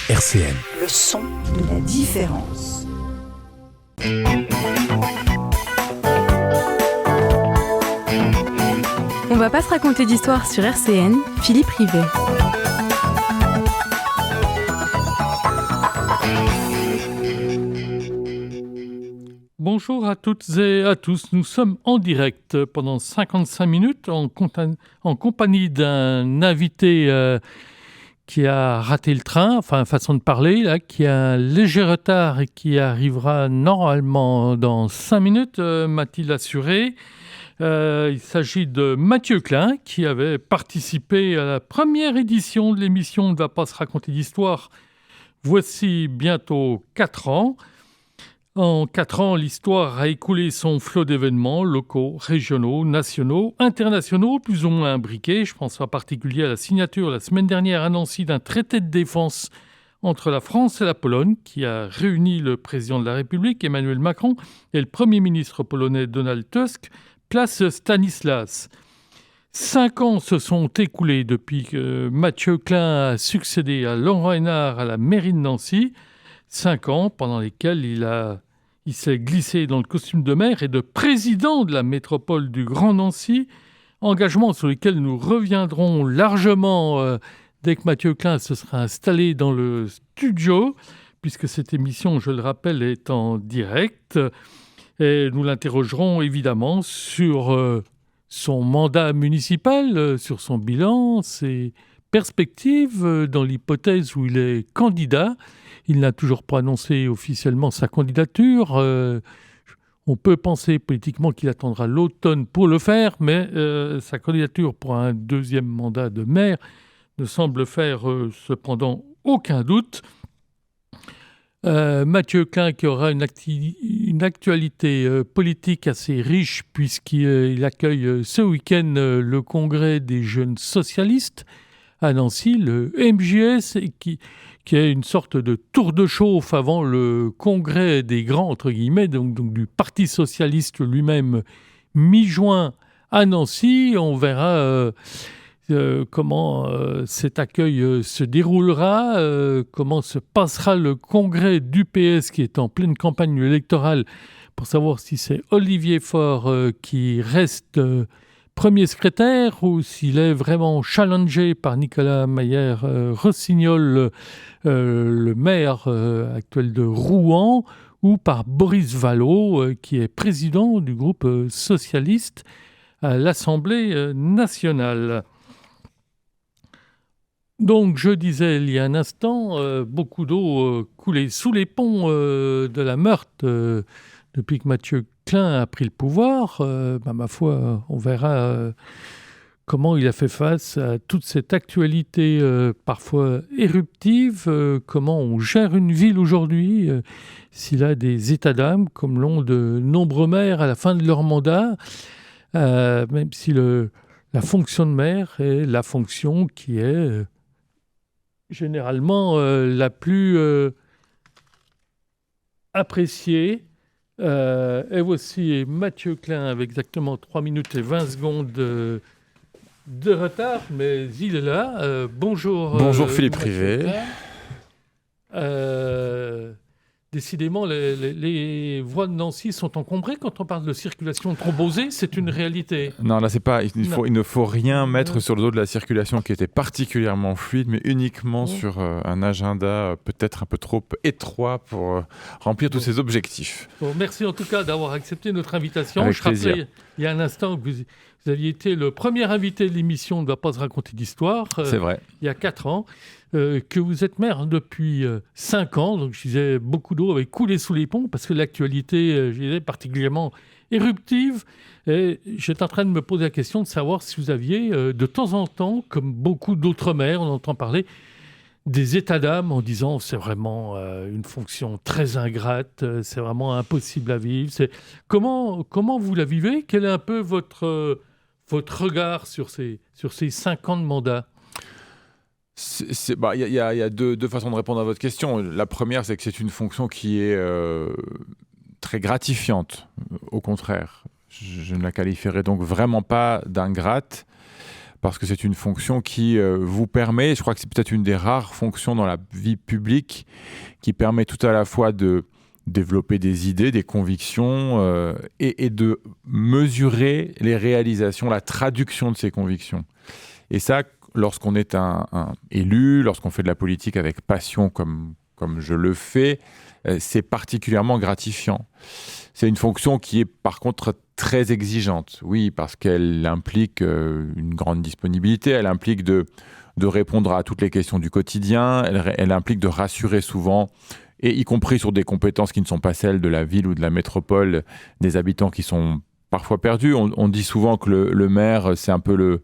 RCN. Le son de la différence. On va pas se raconter d'histoire sur RCN, Philippe Rivet. Bonjour à toutes et à tous, nous sommes en direct pendant 55 minutes en compagnie d'un invité qui a raté le train, enfin façon de parler, là, qui a un léger retard et qui arrivera normalement dans 5 minutes, m'a-t-il assuré. Il s'agit de Mathieu Klein qui avait participé à la première édition de l'émission « On ne va pas se raconter d'histoire ». Voici bientôt 4 ans. En 4 ans, l'histoire a écoulé son flot d'événements locaux, régionaux, nationaux, internationaux, plus ou moins imbriqués. Je pense en particulier à la signature la semaine dernière à Nancy d'un traité de défense entre la France et la Pologne qui a réuni le président de la République, Emmanuel Macron, et le Premier ministre polonais Donald Tusk, place Stanislas. 5 ans se sont écoulés depuis que Mathieu Klein a succédé à Laurent Hénart à la mairie de Nancy. 5 ans pendant lesquels il s'est glissé dans le costume de maire et de président de la métropole du Grand Nancy, engagement sur lequel nous reviendrons largement dès que Mathieu Klein se sera installé dans le studio, puisque cette émission, je le rappelle, est en direct. Et nous l'interrogerons évidemment sur son mandat municipal, sur son bilan, ses perspectives dans l'hypothèse où il est candidat. Il n'a toujours pas annoncé officiellement sa candidature. On peut penser politiquement qu'il attendra l'automne pour le faire, mais sa candidature pour un deuxième mandat de maire ne semble faire cependant aucun doute. Mathieu Klein qui aura une actualité politique assez riche puisqu'il accueille ce week-end le congrès des jeunes socialistes à Nancy, le MJS, qui est une sorte de tour de chauffe avant le congrès des grands, entre guillemets, donc du Parti socialiste lui-même, mi-juin à Nancy. On verra comment cet accueil se déroulera, comment se passera le congrès du PS qui est en pleine campagne électorale pour savoir si c'est Olivier Faure qui reste premier secrétaire ou s'il est vraiment challengé par Nicolas Mayer-Rossignol, le maire actuel de Rouen, ou par Boris Vallaud, qui est président du groupe socialiste à l'Assemblée nationale. Donc, je disais il y a un instant, beaucoup d'eau coulait sous les ponts de la Meurthe depuis que Mathieu Klein a pris le pouvoir. Ma foi, on verra comment il a fait face à toute cette actualité parfois éruptive, comment on gère une ville aujourd'hui, s'il a des états d'âme, comme l'ont de nombreux maires à la fin de leur mandat, même si la fonction de maire est la fonction qui est généralement la plus appréciée. Et voici Mathieu Klein avec exactement 3 minutes et 20 secondes de retard, mais il est là. Bonjour. Bonjour Philippe Rivet. Décidément, les voies de Nancy sont encombrées quand on parle de circulation thrombosée, c'est une réalité. Non, là, c'est pas. Il ne faut rien mettre sur le dos de la circulation qui était particulièrement fluide, mais uniquement sur un agenda peut-être un peu trop étroit pour remplir tous ces objectifs. Bon, merci en tout cas d'avoir accepté notre invitation. Avec Je plaisir. rappelais il y a un instant que vous aviez été le premier invité de l'émission « On ne va pas se raconter d'histoire ». C'est vrai. Il y a 4 ans. Que vous êtes maire depuis 5 ans, donc je disais beaucoup d'eau avait coulé sous les ponts parce que l'actualité, je disais, particulièrement éruptive. Et j'étais en train de me poser la question de savoir si vous aviez de temps en temps, comme beaucoup d'autres maires, on entend parler des états d'âme en disant c'est vraiment une fonction très ingrate, c'est vraiment impossible à vivre. Comment vous la vivez? Quel est un peu votre regard sur ces 5 ans de mandat? Il y a deux façons de répondre à votre question. La première, c'est que c'est une fonction qui est très gratifiante. Au contraire, je ne la qualifierais donc vraiment pas d'ingrate. parce que c'est une fonction qui vous permet, je crois que c'est peut-être une des rares fonctions dans la vie publique, qui permet tout à la fois de développer des idées, des convictions et de mesurer les réalisations, la traduction de ces convictions. Et ça, lorsqu'on est un élu, lorsqu'on fait de la politique avec passion comme je le fais, c'est particulièrement gratifiant. C'est une fonction qui est par contre très exigeante, oui, parce qu'elle implique une grande disponibilité, elle implique de répondre à toutes les questions du quotidien, elle implique de rassurer souvent, et y compris sur des compétences qui ne sont pas celles de la ville ou de la métropole, des habitants qui sont parfois perdus. On dit souvent que le maire, c'est un peu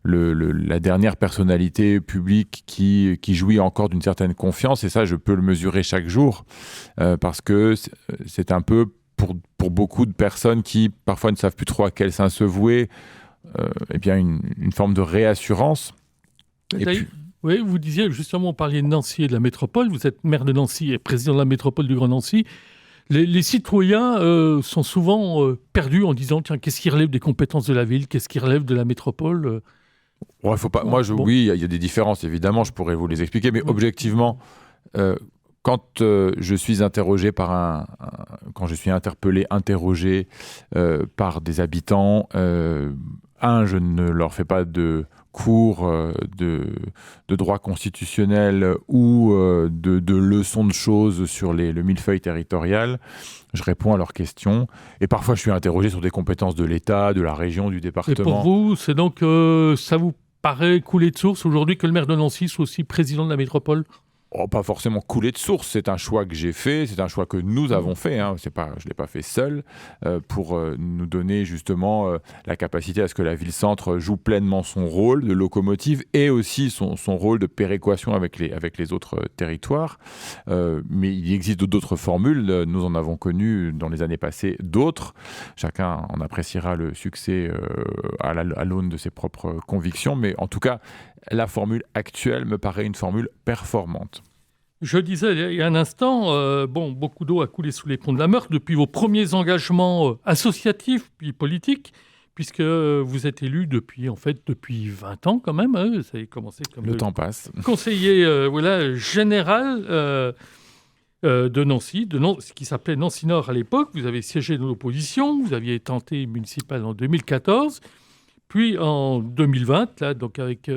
la dernière personnalité publique qui jouit encore d'une certaine confiance, et ça, je peux le mesurer chaque jour, parce que c'est un peu, pour beaucoup de personnes qui parfois ne savent plus trop à quel sein se vouer, eh bien une forme de réassurance. Oui, vous disiez justement, on parlait de Nancy et de la métropole, vous êtes maire de Nancy et président de la métropole du Grand Nancy. Les citoyens sont souvent perdus en disant, tiens, qu'est-ce qui relève des compétences de la ville, qu'est-ce qui relève de la métropole Ouais, faut pas. Moi, oui, il y a des différences, évidemment, je pourrais vous les expliquer, mais objectivement, quand je suis interrogé quand je suis interrogé par des habitants, je ne leur fais pas de cours de droit constitutionnel ou de leçons de choses sur le millefeuille territorial. Je réponds à leurs questions. Et parfois, je suis interrogé sur des compétences de l'État, de la région, du département. Et pour vous, c'est donc, ça vous paraît couler de source aujourd'hui que le maire de Nancy soit aussi président de la métropole ? Pas forcément couler de source, c'est un choix que j'ai fait, c'est un choix que nous avons fait, je ne l'ai pas fait seul, pour nous donner justement la capacité à ce que la ville-centre joue pleinement son rôle de locomotive et aussi son rôle de péréquation avec les autres territoires. Mais il existe d'autres formules, nous en avons connu dans les années passées d'autres. Chacun en appréciera le succès à l'aune de ses propres convictions, mais en tout cas, la formule actuelle me paraît une formule performante. Je disais il y a un instant, beaucoup d'eau a coulé sous les ponts de la Meurthe depuis vos premiers engagements associatifs puis politiques, puisque vous êtes élu depuis 20 ans quand même. Ça a commencé comme le temps passe. Conseiller général de Nancy, ce qui s'appelait Nancy Nord à l'époque. Vous avez siégé dans l'opposition, vous aviez tenté municipal en 2014, puis en 2020, là, donc avec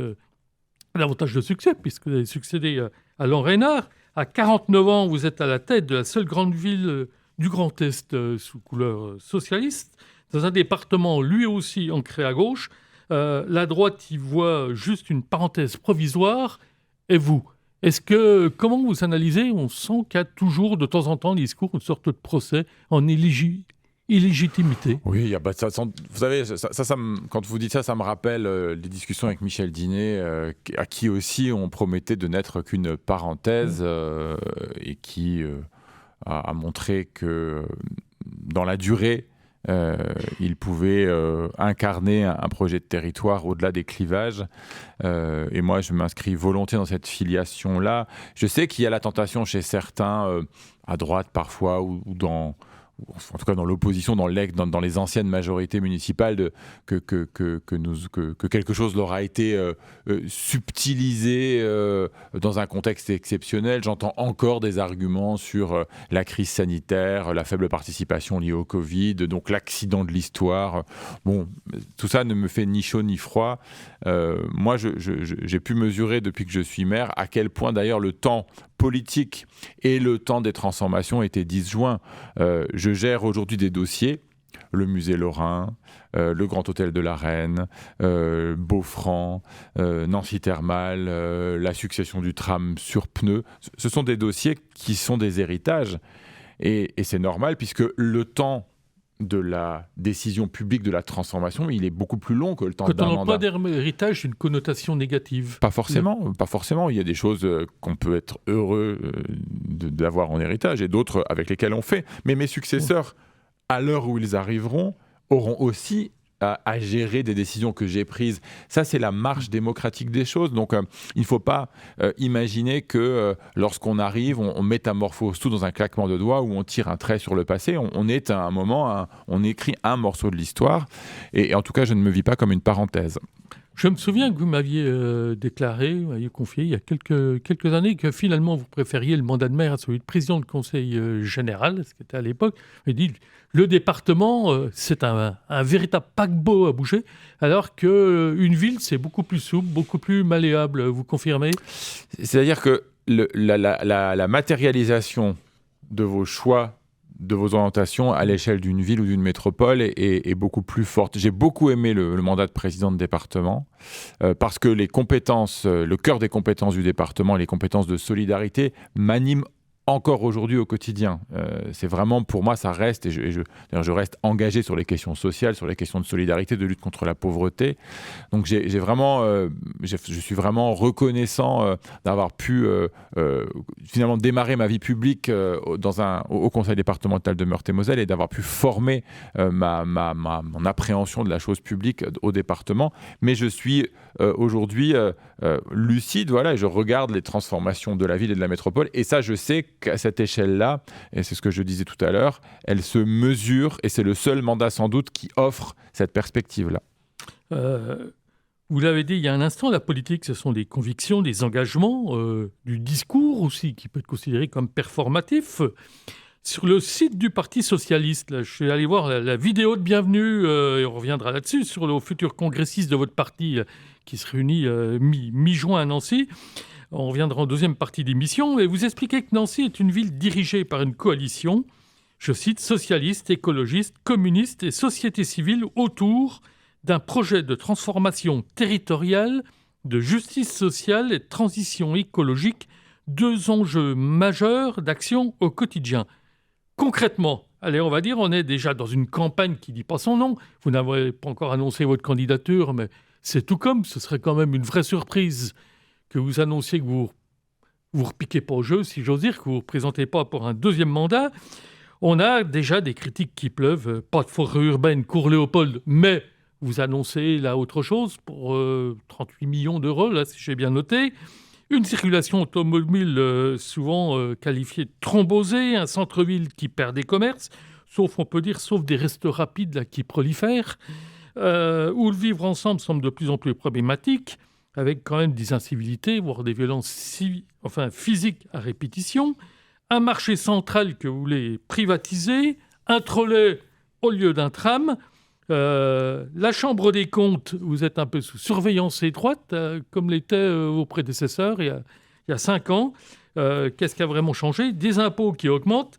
davantage de succès, puisque vous avez succédé à Laurent Reynard. À 49 ans, vous êtes à la tête de la seule grande ville du Grand Est sous couleur socialiste, dans un département lui aussi ancré à gauche. La droite y voit juste une parenthèse provisoire. Et vous, comment vous analysez ? On sent qu'il y a toujours de temps en temps le discours, une sorte de procès en illégitimité. Oui, vous savez, quand vous dites ça, ça me rappelle les discussions avec Michel Dinet, à qui aussi on promettait de n'être qu'une parenthèse, et qui a montré que dans la durée, il pouvait incarner un projet de territoire au-delà des clivages. Et moi, je m'inscris volontiers dans cette filiation-là. Je sais qu'il y a la tentation chez certains, à droite parfois, ou en tout cas dans l'opposition, dans les anciennes majorités municipales, que quelque chose leur a été subtilisé dans un contexte exceptionnel. J'entends encore des arguments sur la crise sanitaire, la faible participation liée au Covid, donc l'accident de l'histoire. Bon, tout ça ne me fait ni chaud ni froid. Moi, j'ai pu mesurer depuis que je suis maire à quel point d'ailleurs le temps politique et le temps des transformations étaient disjoints. Je gère aujourd'hui des dossiers, le musée Lorrain, le Grand Hôtel de la Reine, Beaufranc, Nancy Thermal, la succession du tram sur pneus. Ce sont des dossiers qui sont des héritages. Et c'est normal puisque le temps de la décision publique de la transformation, il est beaucoup plus long que le temps d'un mandat. Quand on emploie d'héritage, une connotation négative. Pas forcément. Il y a des choses qu'on peut être heureux d'avoir en héritage et d'autres avec lesquelles on fait. Mais mes successeurs, à l'heure où ils arriveront, auront aussi à gérer des décisions que j'ai prises. Ça, c'est la marche démocratique des choses. Donc, il ne faut pas imaginer que lorsqu'on arrive, on métamorphose tout dans un claquement de doigts ou on tire un trait sur le passé. On est à un moment, on écrit un morceau de l'histoire. Et en tout cas, je ne me vis pas comme une parenthèse. Je me souviens que vous m'aviez déclaré, vous m'aviez confié il y a quelques années que finalement vous préfériez le mandat de maire à celui de président de conseil général, ce qui était à l'époque. Vous avez dit le département, c'est un véritable paquebot à bouger, alors qu'une ville, c'est beaucoup plus souple, beaucoup plus malléable. Vous confirmez ? C'est-à-dire que la matérialisation de vos choix, de vos orientations à l'échelle d'une ville ou d'une métropole est beaucoup plus forte. J'ai beaucoup aimé le mandat de président de département parce que les compétences, le cœur des compétences du département, les compétences de solidarité m'animent encore aujourd'hui au quotidien. C'est vraiment, pour moi, ça reste, et je reste engagé sur les questions sociales, sur les questions de solidarité, de lutte contre la pauvreté. Donc je suis vraiment reconnaissant d'avoir pu finalement démarrer ma vie publique au conseil départemental de Meurthe-et-Moselle et d'avoir pu former mon appréhension de la chose publique au département. Mais je suis aujourd'hui lucide, voilà, et je regarde les transformations de la ville et de la métropole, et ça, je sais qu'à cette échelle-là, et c'est ce que je disais tout à l'heure, elle se mesure, et c'est le seul mandat sans doute qui offre cette perspective-là. Vous l'avez dit il y a un instant, la politique, ce sont des convictions, des engagements, du discours aussi, qui peut être considéré comme performatif. Sur le site du Parti socialiste, là, je suis allé voir la vidéo de bienvenue, et on reviendra là-dessus, sur le futur congressiste de votre parti qui se réunit mi-juin à Nancy. On reviendra en deuxième partie d'émission, et vous expliquez que Nancy est une ville dirigée par une coalition, je cite, socialistes, écologistes, communistes et société civile autour d'un projet de transformation territoriale, de justice sociale et de transition écologique, deux enjeux majeurs d'action au quotidien. Concrètement, allez, on va dire, on est déjà dans une campagne qui ne dit pas son nom. Vous n'avez pas encore annoncé votre candidature, mais c'est tout comme, ce serait quand même une vraie surprise que vous annonciez que vous repiquez pas au jeu, si j'ose dire, que vous ne vous présentez pas pour un deuxième mandat. On a déjà des critiques qui pleuvent, pas de forêt urbaine, Cours Léopold, mais vous annoncez là autre chose pour 38 millions d'euros, là, si j'ai bien noté. Une circulation automobile souvent qualifiée de thrombosée, un centre-ville qui perd des commerces, sauf des restos rapides là, qui prolifèrent, où le vivre ensemble semble de plus en plus problématique, avec quand même des incivilités, voire des violences physiques à répétition, un marché central que vous voulez privatiser, un trolley au lieu d'un tram, la Chambre des comptes, vous êtes un peu sous surveillance étroite, comme l'étaient vos prédécesseurs il y a 5 ans. Qu'est-ce qui a vraiment changé ? Des impôts qui augmentent,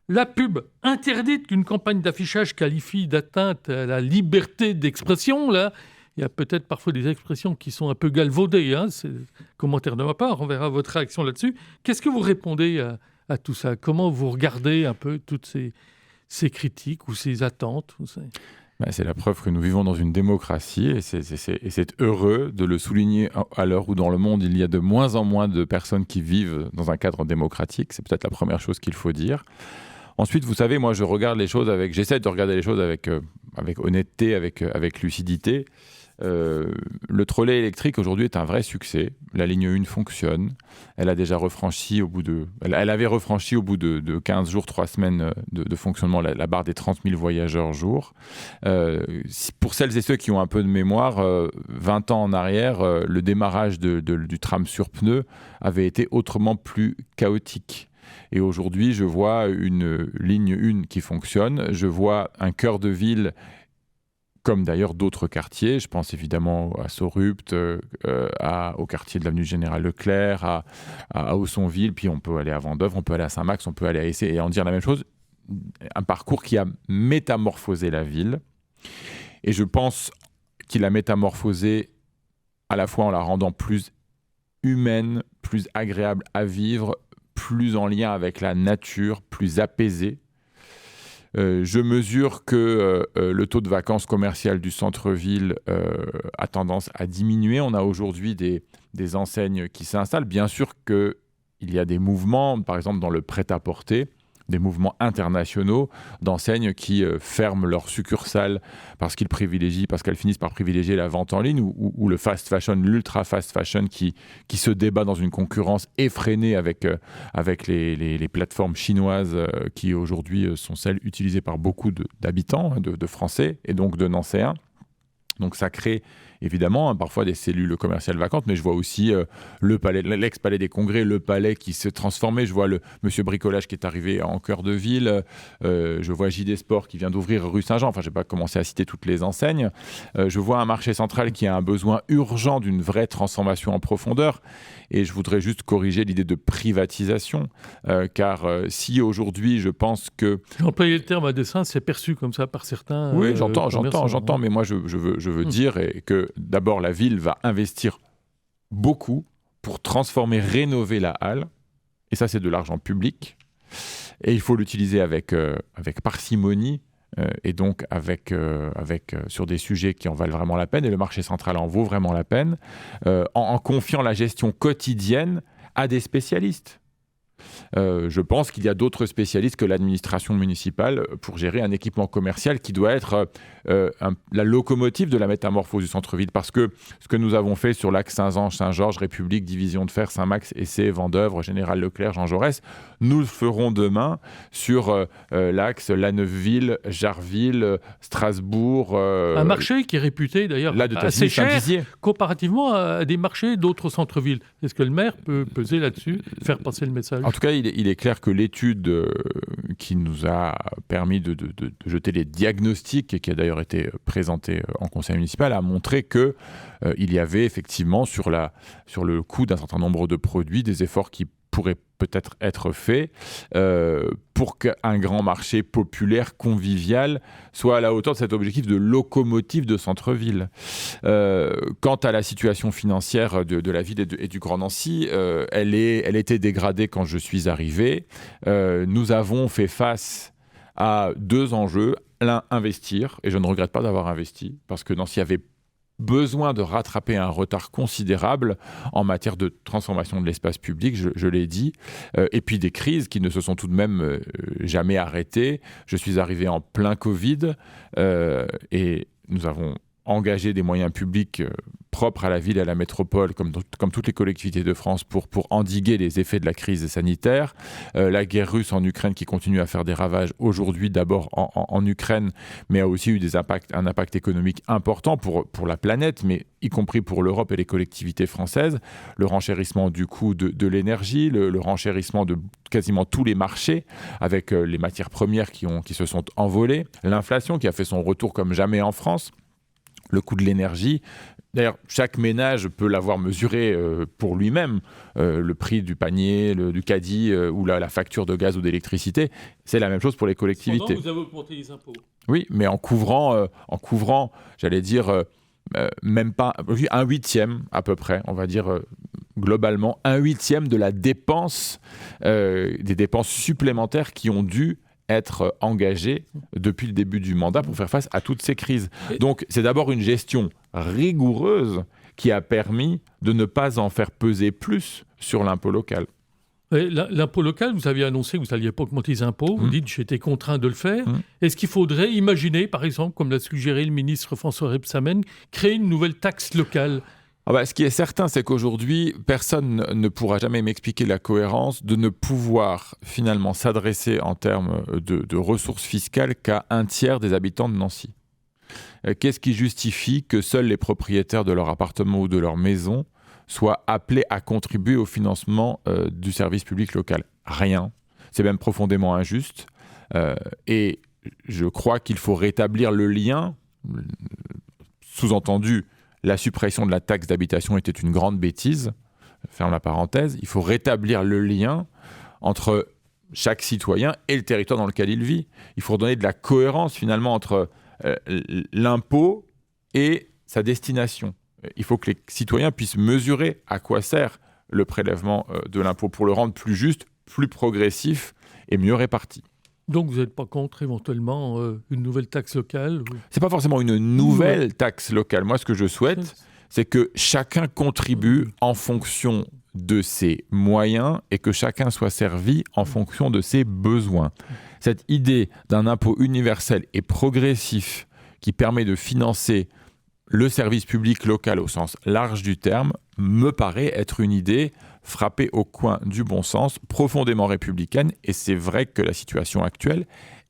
la pub interdite qu'une campagne d'affichage qualifie d'atteinte à la liberté d'expression, là. Il y a peut-être parfois des expressions qui sont un peu galvaudées, hein, c'est commentaire de ma part, on verra votre réaction là-dessus. Qu'est-ce que vous répondez à tout ça ? Comment vous regardez un peu toutes ces critiques ou ces attentes ? C'est la preuve que nous vivons dans une démocratie et c'est heureux de le souligner à l'heure où dans le monde il y a de moins en moins de personnes qui vivent dans un cadre démocratique. C'est peut-être la première chose qu'il faut dire. Ensuite, vous savez, moi j'essaie de regarder les choses avec honnêteté, avec lucidité. Le trolley électrique aujourd'hui est un vrai succès. La ligne 1 fonctionne. Elle a déjà refranchi elle avait refranchi au bout de 15 jours, 3 semaines de fonctionnement la barre des 30 000 voyageurs jour. Pour celles et ceux qui ont un peu de mémoire, 20 ans en arrière, le démarrage du tram sur pneus avait été autrement plus chaotique. Et aujourd'hui, je vois une ligne 1 qui fonctionne. Je vois un cœur de ville comme d'ailleurs d'autres quartiers. Je pense évidemment à Saurupt, au quartier de l'avenue Général Leclerc, à Aussonville, puis on peut aller à Vendeuvre, on peut aller à Saint-Max, on peut aller à Essé et en dire la même chose. Un parcours qui a métamorphosé la ville. Et je pense qu'il a métamorphosé à la fois en la rendant plus humaine, plus agréable à vivre, plus en lien avec la nature, plus apaisée. Je mesure que le taux de vacances commerciales du centre-ville a tendance à diminuer. On a aujourd'hui des enseignes qui s'installent. Bien sûr qu'il y a des mouvements, par exemple dans le prêt-à-porter, des mouvements internationaux d'enseignes qui ferment leurs succursales parce qu'elles finissent par privilégier la vente en ligne ou le fast fashion, l'ultra fast fashion qui se débat dans une concurrence effrénée avec les plateformes chinoises qui aujourd'hui sont celles utilisées par beaucoup d'habitants, de Français et donc de Nancéens. Donc ça crée évidemment, parfois des cellules commerciales vacantes, mais je vois aussi le palais, l'ex-palais des Congrès, le palais qui s'est transformé. Je vois le monsieur bricolage qui est arrivé en cœur de ville. Je vois JD Sport qui vient d'ouvrir rue Saint-Jean. Enfin, je vais pas commencer à citer toutes les enseignes. Je vois un marché central qui a un besoin urgent d'une vraie transformation en profondeur. Et je voudrais juste corriger l'idée de privatisation, car si aujourd'hui, je pense que... J'ai employé le terme à dessein, c'est perçu comme ça par certains. Oui, j'entends, mais moi, je veux dire que d'abord, la ville va investir beaucoup pour transformer, rénover la halle. Et ça, c'est de l'argent public. Et il faut l'utiliser avec parcimonie. Et donc sur des sujets qui en valent vraiment la peine, et le marché central en vaut vraiment la peine, en confiant la gestion quotidienne à des spécialistes. Je pense qu'il y a d'autres spécialistes que l'administration municipale pour gérer un équipement commercial qui doit être la locomotive de la métamorphose du centre-ville. Parce que ce que nous avons fait sur l'axe Saint-Ange, Saint-Georges, République, Division de Fer, Saint-Max, Essai, Vendeuvre, Général Leclerc, Jean Jaurès, nous le ferons demain sur l'axe La Neuveville, Jarville, Strasbourg. Un marché qui est réputé d'ailleurs assez cher comparativement à des marchés d'autres centres-villes. Est-ce que le maire peut peser là-dessus, faire passer le message ? En tout cas, il est clair que l'étude qui nous a permis de jeter les diagnostics et qui a d'ailleurs été présentée en conseil municipal a montré qu'il y avait effectivement sur le coût d'un certain nombre de produits des efforts qui pourraient peut-être être faits pour qu'un grand marché populaire, convivial, soit à la hauteur de cet objectif de locomotive de centre-ville. Quant à la situation financière de la ville et du Grand Nancy, elle était dégradée quand je suis arrivé. Nous avons fait face à deux enjeux. L'un, investir, et je ne regrette pas d'avoir investi, parce que Nancy avait besoin de rattraper un retard considérable en matière de transformation de l'espace public, je l'ai dit, et puis des crises qui ne se sont tout de même jamais arrêtées. Je suis arrivé en plein Covid et nous avons engagé des moyens publics propres à la ville et à la métropole, comme toutes les collectivités de France, pour endiguer les effets de la crise sanitaire. La guerre russe en Ukraine qui continue à faire des ravages aujourd'hui, d'abord en Ukraine, mais a aussi eu un impact économique important pour la planète, mais y compris pour l'Europe et les collectivités françaises. Le renchérissement du coût de l'énergie, le renchérissement de quasiment tous les marchés, avec les matières premières qui se sont envolées, l'inflation qui a fait son retour comme jamais en France, le coût de l'énergie. D'ailleurs, chaque ménage peut l'avoir mesuré pour lui-même. Le prix du panier, du caddie ou la facture de gaz ou d'électricité, c'est la même chose pour les collectivités. Cependant, vous avez augmenté les impôts. Oui, mais en couvrant, j'allais dire, même pas un huitième à peu près, on va dire globalement, un huitième de la dépense, des dépenses supplémentaires qui ont dû être engagés depuis le début du mandat pour faire face à toutes ces crises. Donc, c'est d'abord une gestion rigoureuse qui a permis de ne pas en faire peser plus sur l'impôt local. L'impôt local, vous aviez annoncé que vous n'alliez pas augmenter les impôts. Vous dites j'étais contraint de le faire. Est-ce qu'il faudrait imaginer, par exemple, comme l'a suggéré le ministre François Rebsamen, créer une nouvelle taxe locale ? Ce qui est certain, c'est qu'aujourd'hui, personne ne pourra jamais m'expliquer la cohérence de ne pouvoir finalement s'adresser en termes de ressources fiscales qu'à un tiers des habitants de Nancy. Qu'est-ce qui justifie que seuls les propriétaires de leur appartement ou de leur maison soient appelés à contribuer au financement du service public local ? Rien. C'est même profondément injuste. Et je crois qu'il faut rétablir le lien, sous-entendu, la suppression de la taxe d'habitation était une grande bêtise, ferme la parenthèse. Il faut rétablir le lien entre chaque citoyen et le territoire dans lequel il vit. Il faut redonner de la cohérence finalement entre l'impôt et sa destination. Il faut que les citoyens puissent mesurer à quoi sert le prélèvement de l'impôt pour le rendre plus juste, plus progressif et mieux réparti. Donc vous n'êtes pas contre éventuellement une nouvelle taxe locale ? C'est pas forcément une nouvelle taxe locale. Moi, ce que je souhaite, c'est que chacun contribue en fonction de ses moyens et que chacun soit servi en fonction de ses besoins. Cette idée d'un impôt universel et progressif qui permet de financer le service public local au sens large du terme me paraît être une idée frappée au coin du bon sens, profondément républicaine, et c'est vrai que la situation actuelle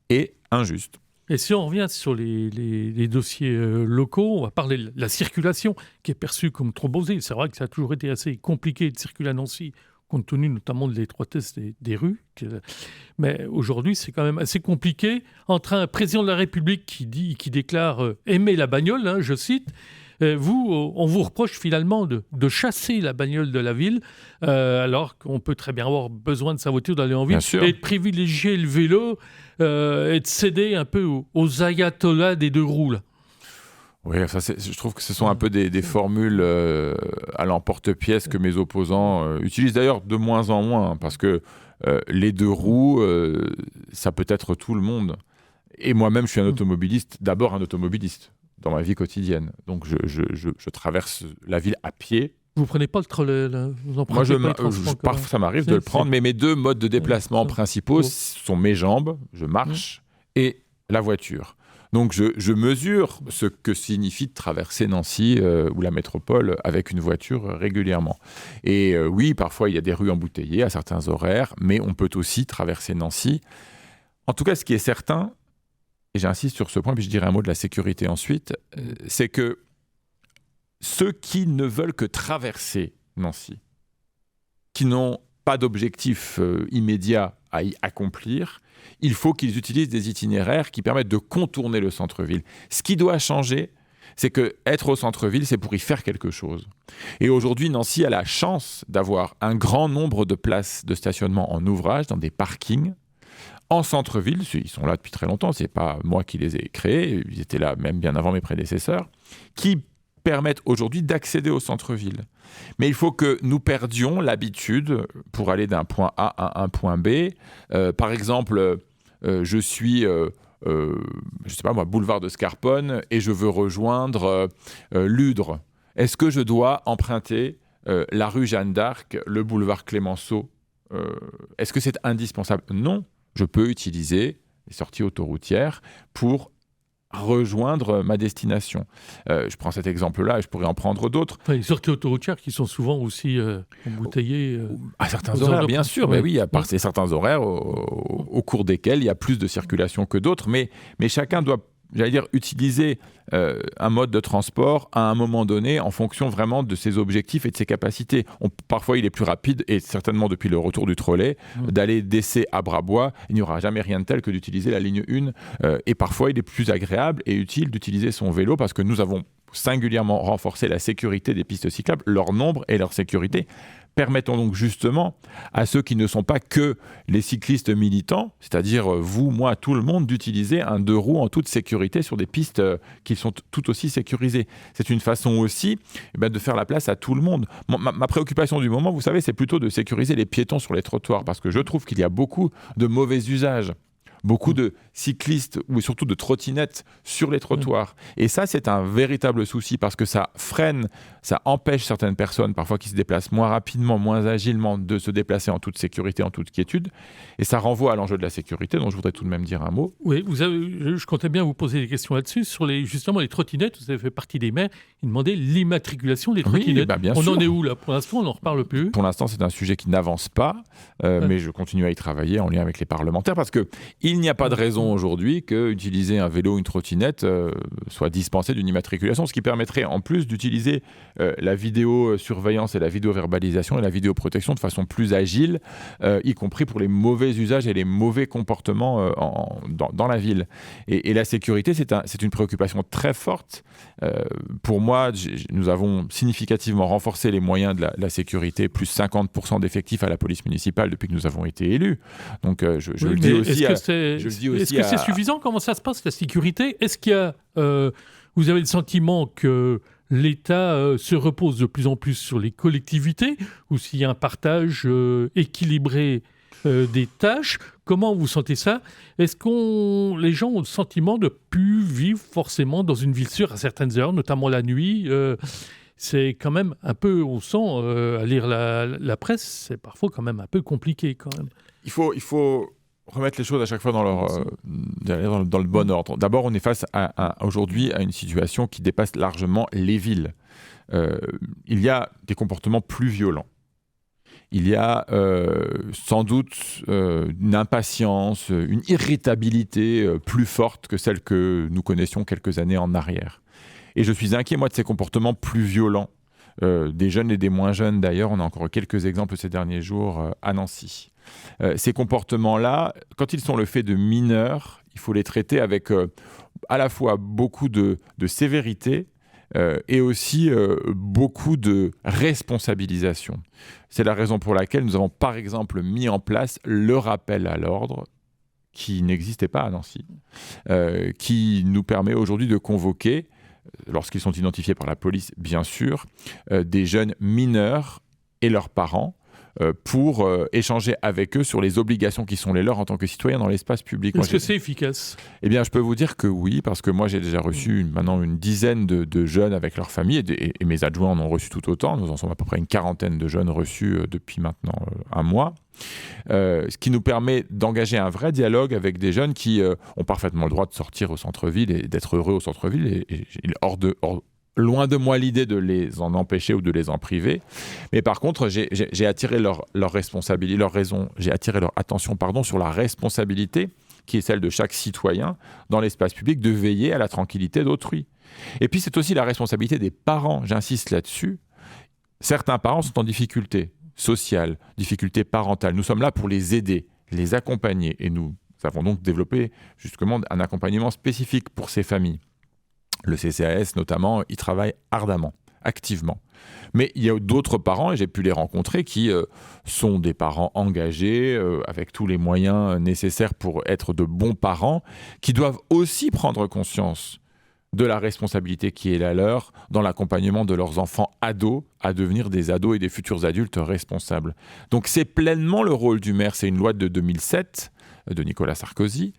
est injuste. Et si on revient sur les dossiers locaux, on va parler de la circulation qui est perçue comme trop bosée. C'est vrai que ça a toujours été assez compliqué de circuler à Nancy, compte tenu notamment de l'étroitesse des rues. Mais aujourd'hui, c'est quand même assez compliqué entre un président de la République qui déclare aimer la bagnole, hein, je cite. On vous reproche finalement de chasser la bagnole de la ville, alors qu'on peut très bien avoir besoin de sa voiture d'aller en ville et de privilégier le vélo et de céder un peu aux ayatollahs des deux roues. Là. Oui, je trouve que ce sont un peu des formules à l'emporte-pièce que mes opposants utilisent d'ailleurs de moins en moins, parce que les deux roues, ça peut être tout le monde. Et moi-même, je suis un automobiliste, d'abord un automobiliste dans ma vie quotidienne. Donc, je traverse la ville à pied. Vous prenez pas le trolley, là? Vous en Moi, prenez pas les transports parfois, ça m'arrive de le prendre, mais mes deux modes de déplacement principaux sont mes jambes, je marche, et la voiture. Donc, je mesure ce que signifie de traverser Nancy ou la métropole avec une voiture régulièrement. Et oui, parfois, il y a des rues embouteillées à certains horaires, mais on peut aussi traverser Nancy. En tout cas, ce qui est certain, et j'insiste sur ce point, puis je dirai un mot de la sécurité ensuite, c'est que ceux qui ne veulent que traverser Nancy, qui n'ont pas d'objectif immédiat à y accomplir, il faut qu'ils utilisent des itinéraires qui permettent de contourner le centre-ville. Ce qui doit changer, c'est que être au centre-ville, c'est pour y faire quelque chose. Et aujourd'hui, Nancy a la chance d'avoir un grand nombre de places de stationnement en ouvrage, dans des parkings, en centre-ville. Ils sont là depuis très longtemps, ce n'est pas moi qui les ai créés, ils étaient là même bien avant mes prédécesseurs, qui permettent aujourd'hui d'accéder au centre-ville. Mais il faut que nous perdions l'habitude, pour aller d'un point A à un point B, par exemple, je suis, je sais pas moi, boulevard de Scarponne, et je veux rejoindre Ludre. Est-ce que je dois emprunter la rue Jeanne d'Arc, le boulevard Clémenceau? Est-ce que c'est indispensable? Non. Je peux utiliser les sorties autoroutières pour rejoindre ma destination. Je prends cet exemple-là et je pourrais en prendre d'autres. Enfin, les sorties autoroutières qui sont souvent aussi embouteillées. À certains horaires, bien sûr. Mais oui, à part ces certains horaires au cours desquels il y a plus de circulation que d'autres. Mais chacun doit, j'allais dire, utiliser un mode de transport à un moment donné en fonction vraiment de ses objectifs et de ses capacités. Parfois, il est plus rapide, et certainement depuis le retour du trolley, d'aller d'Essé à Brabois. Il n'y aura jamais rien de tel que d'utiliser la ligne 1. Et parfois, il est plus agréable et utile d'utiliser son vélo parce que nous avons singulièrement renforcé la sécurité des pistes cyclables, leur nombre et leur sécurité. Permettons donc justement à ceux qui ne sont pas que les cyclistes militants, c'est-à-dire vous, moi, tout le monde, d'utiliser un deux roues en toute sécurité sur des pistes qui sont tout aussi sécurisées. C'est une façon aussi de faire la place à tout le monde. Ma préoccupation du moment, vous savez, c'est plutôt de sécuriser les piétons sur les trottoirs, parce que je trouve qu'il y a beaucoup de mauvais usages. Beaucoup de cyclistes, ou surtout de trottinettes sur les trottoirs. Et ça, c'est un véritable souci parce que ça freine, ça empêche certaines personnes, parfois qui se déplacent moins rapidement, moins agilement, de se déplacer en toute sécurité, en toute quiétude. Et ça renvoie à l'enjeu de la sécurité, dont je voudrais tout de même dire un mot. Oui, je comptais bien vous poser des questions là-dessus. Sur justement les trottinettes, vous avez fait partie des maires, ils demandaient l'immatriculation des trottinettes. Oui, bien on sûr. en est où là? Pour l'instant, on n'en reparle plus. Pour l'instant, c'est un sujet qui n'avance pas, mais je continue à y travailler en lien avec les parlementaires parce que il n'y a pas de raison aujourd'hui qu'utiliser un vélo ou une trottinette soit dispensé d'une immatriculation, ce qui permettrait en plus d'utiliser la vidéosurveillance et la vidéoverbalisation et la vidéoprotection de façon plus agile, y compris pour les mauvais usages et les mauvais comportements dans la ville. Et la sécurité, c'est une préoccupation très forte. Pour moi, nous avons significativement renforcé les moyens de la sécurité, plus 50% d'effectifs à la police municipale depuis que nous avons été élus. Donc je le dis aussi... Est-ce que c'est suffisant? Comment ça se passe, la sécurité? Est-ce qu'il y a, vous avez le sentiment que l'État se repose de plus en plus sur les collectivités, ou s'il y a un partage équilibré des tâches? Comment vous sentez ça? Est-ce que les gens ont le sentiment de ne plus vivre forcément dans une ville sûre à certaines heures, notamment la nuit? C'est quand même un peu, on sent, à lire la presse, c'est parfois quand même un peu compliqué quand même. Il faut remettre les choses à chaque fois dans le bon ordre. D'abord, on est face aujourd'hui à une situation qui dépasse largement les villes. Il y a des comportements plus violents. il y a sans doute une impatience, une irritabilité plus forte que celle que nous connaissions quelques années en arrière. Et je suis inquiet, moi, de ces comportements plus violents, des jeunes et des moins jeunes d'ailleurs. On a encore quelques exemples ces derniers jours à Nancy. Ces comportements-là, quand ils sont le fait de mineurs, il faut les traiter avec à la fois beaucoup de sévérité, et aussi beaucoup de responsabilisation. C'est la raison pour laquelle nous avons par exemple mis en place le rappel à l'ordre qui n'existait pas à Nancy, qui nous permet aujourd'hui de convoquer, lorsqu'ils sont identifiés par la police bien sûr, des jeunes mineurs et leurs parents pour échanger avec eux sur les obligations qui sont les leurs en tant que citoyens dans l'espace public. Est-ce que c'est efficace ? Eh bien, je peux vous dire que oui, parce que moi, j'ai déjà reçu maintenant une dizaine de jeunes avec leur famille, et mes adjoints en ont reçu tout autant. Nous en sommes à peu près une quarantaine de jeunes reçus depuis maintenant un mois. Ce qui nous permet d'engager un vrai dialogue avec des jeunes qui ont parfaitement le droit de sortir au centre-ville et d'être heureux au centre-ville, et loin de moi l'idée de les en empêcher ou de les en priver. Mais par contre, j'ai attiré leur responsabilité, j'ai attiré leur attention sur la responsabilité qui est celle de chaque citoyen dans l'espace public de veiller à la tranquillité d'autrui. Et puis c'est aussi la responsabilité des parents, j'insiste là-dessus. Certains parents sont en difficulté sociale, difficulté parentale. Nous sommes là pour les aider, les accompagner. Et nous avons donc développé justement un accompagnement spécifique pour ces familles. Le CCAS, notamment, y travaille ardemment, activement. Mais il y a d'autres parents, et j'ai pu les rencontrer, qui sont des parents engagés, avec tous les moyens nécessaires pour être de bons parents, qui doivent aussi prendre conscience de la responsabilité qui est la leur dans l'accompagnement de leurs enfants ados à devenir des ados et des futurs adultes responsables. Donc c'est pleinement le rôle du maire. C'est une loi de 2007 de Nicolas Sarkozy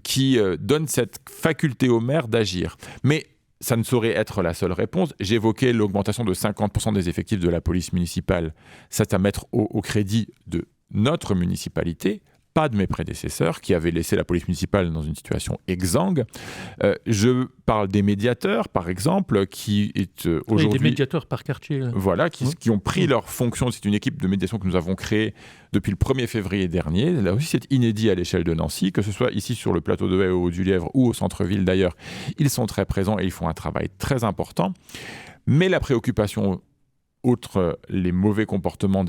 qui donne cette faculté au maire d'agir. Mais ça ne saurait être la seule réponse. J'évoquais l'augmentation de 50% des effectifs de la police municipale. C'est à mettre au crédit de notre municipalité, pas de mes prédécesseurs qui avaient laissé la police municipale dans une situation exsangue. Je parle des médiateurs, par exemple, qui est aujourd'hui... des médiateurs par quartier. Voilà, qui ont pris leur fonction. C'est une équipe de médiation que nous avons créée depuis le 1er février dernier. Là aussi, c'est inédit à l'échelle de Nancy, que ce soit ici sur le plateau de Haye, au Haut-du-Lièvre ou au centre-ville d'ailleurs. Ils sont très présents et ils font un travail très important. Mais la préoccupation... outre les mauvais comportements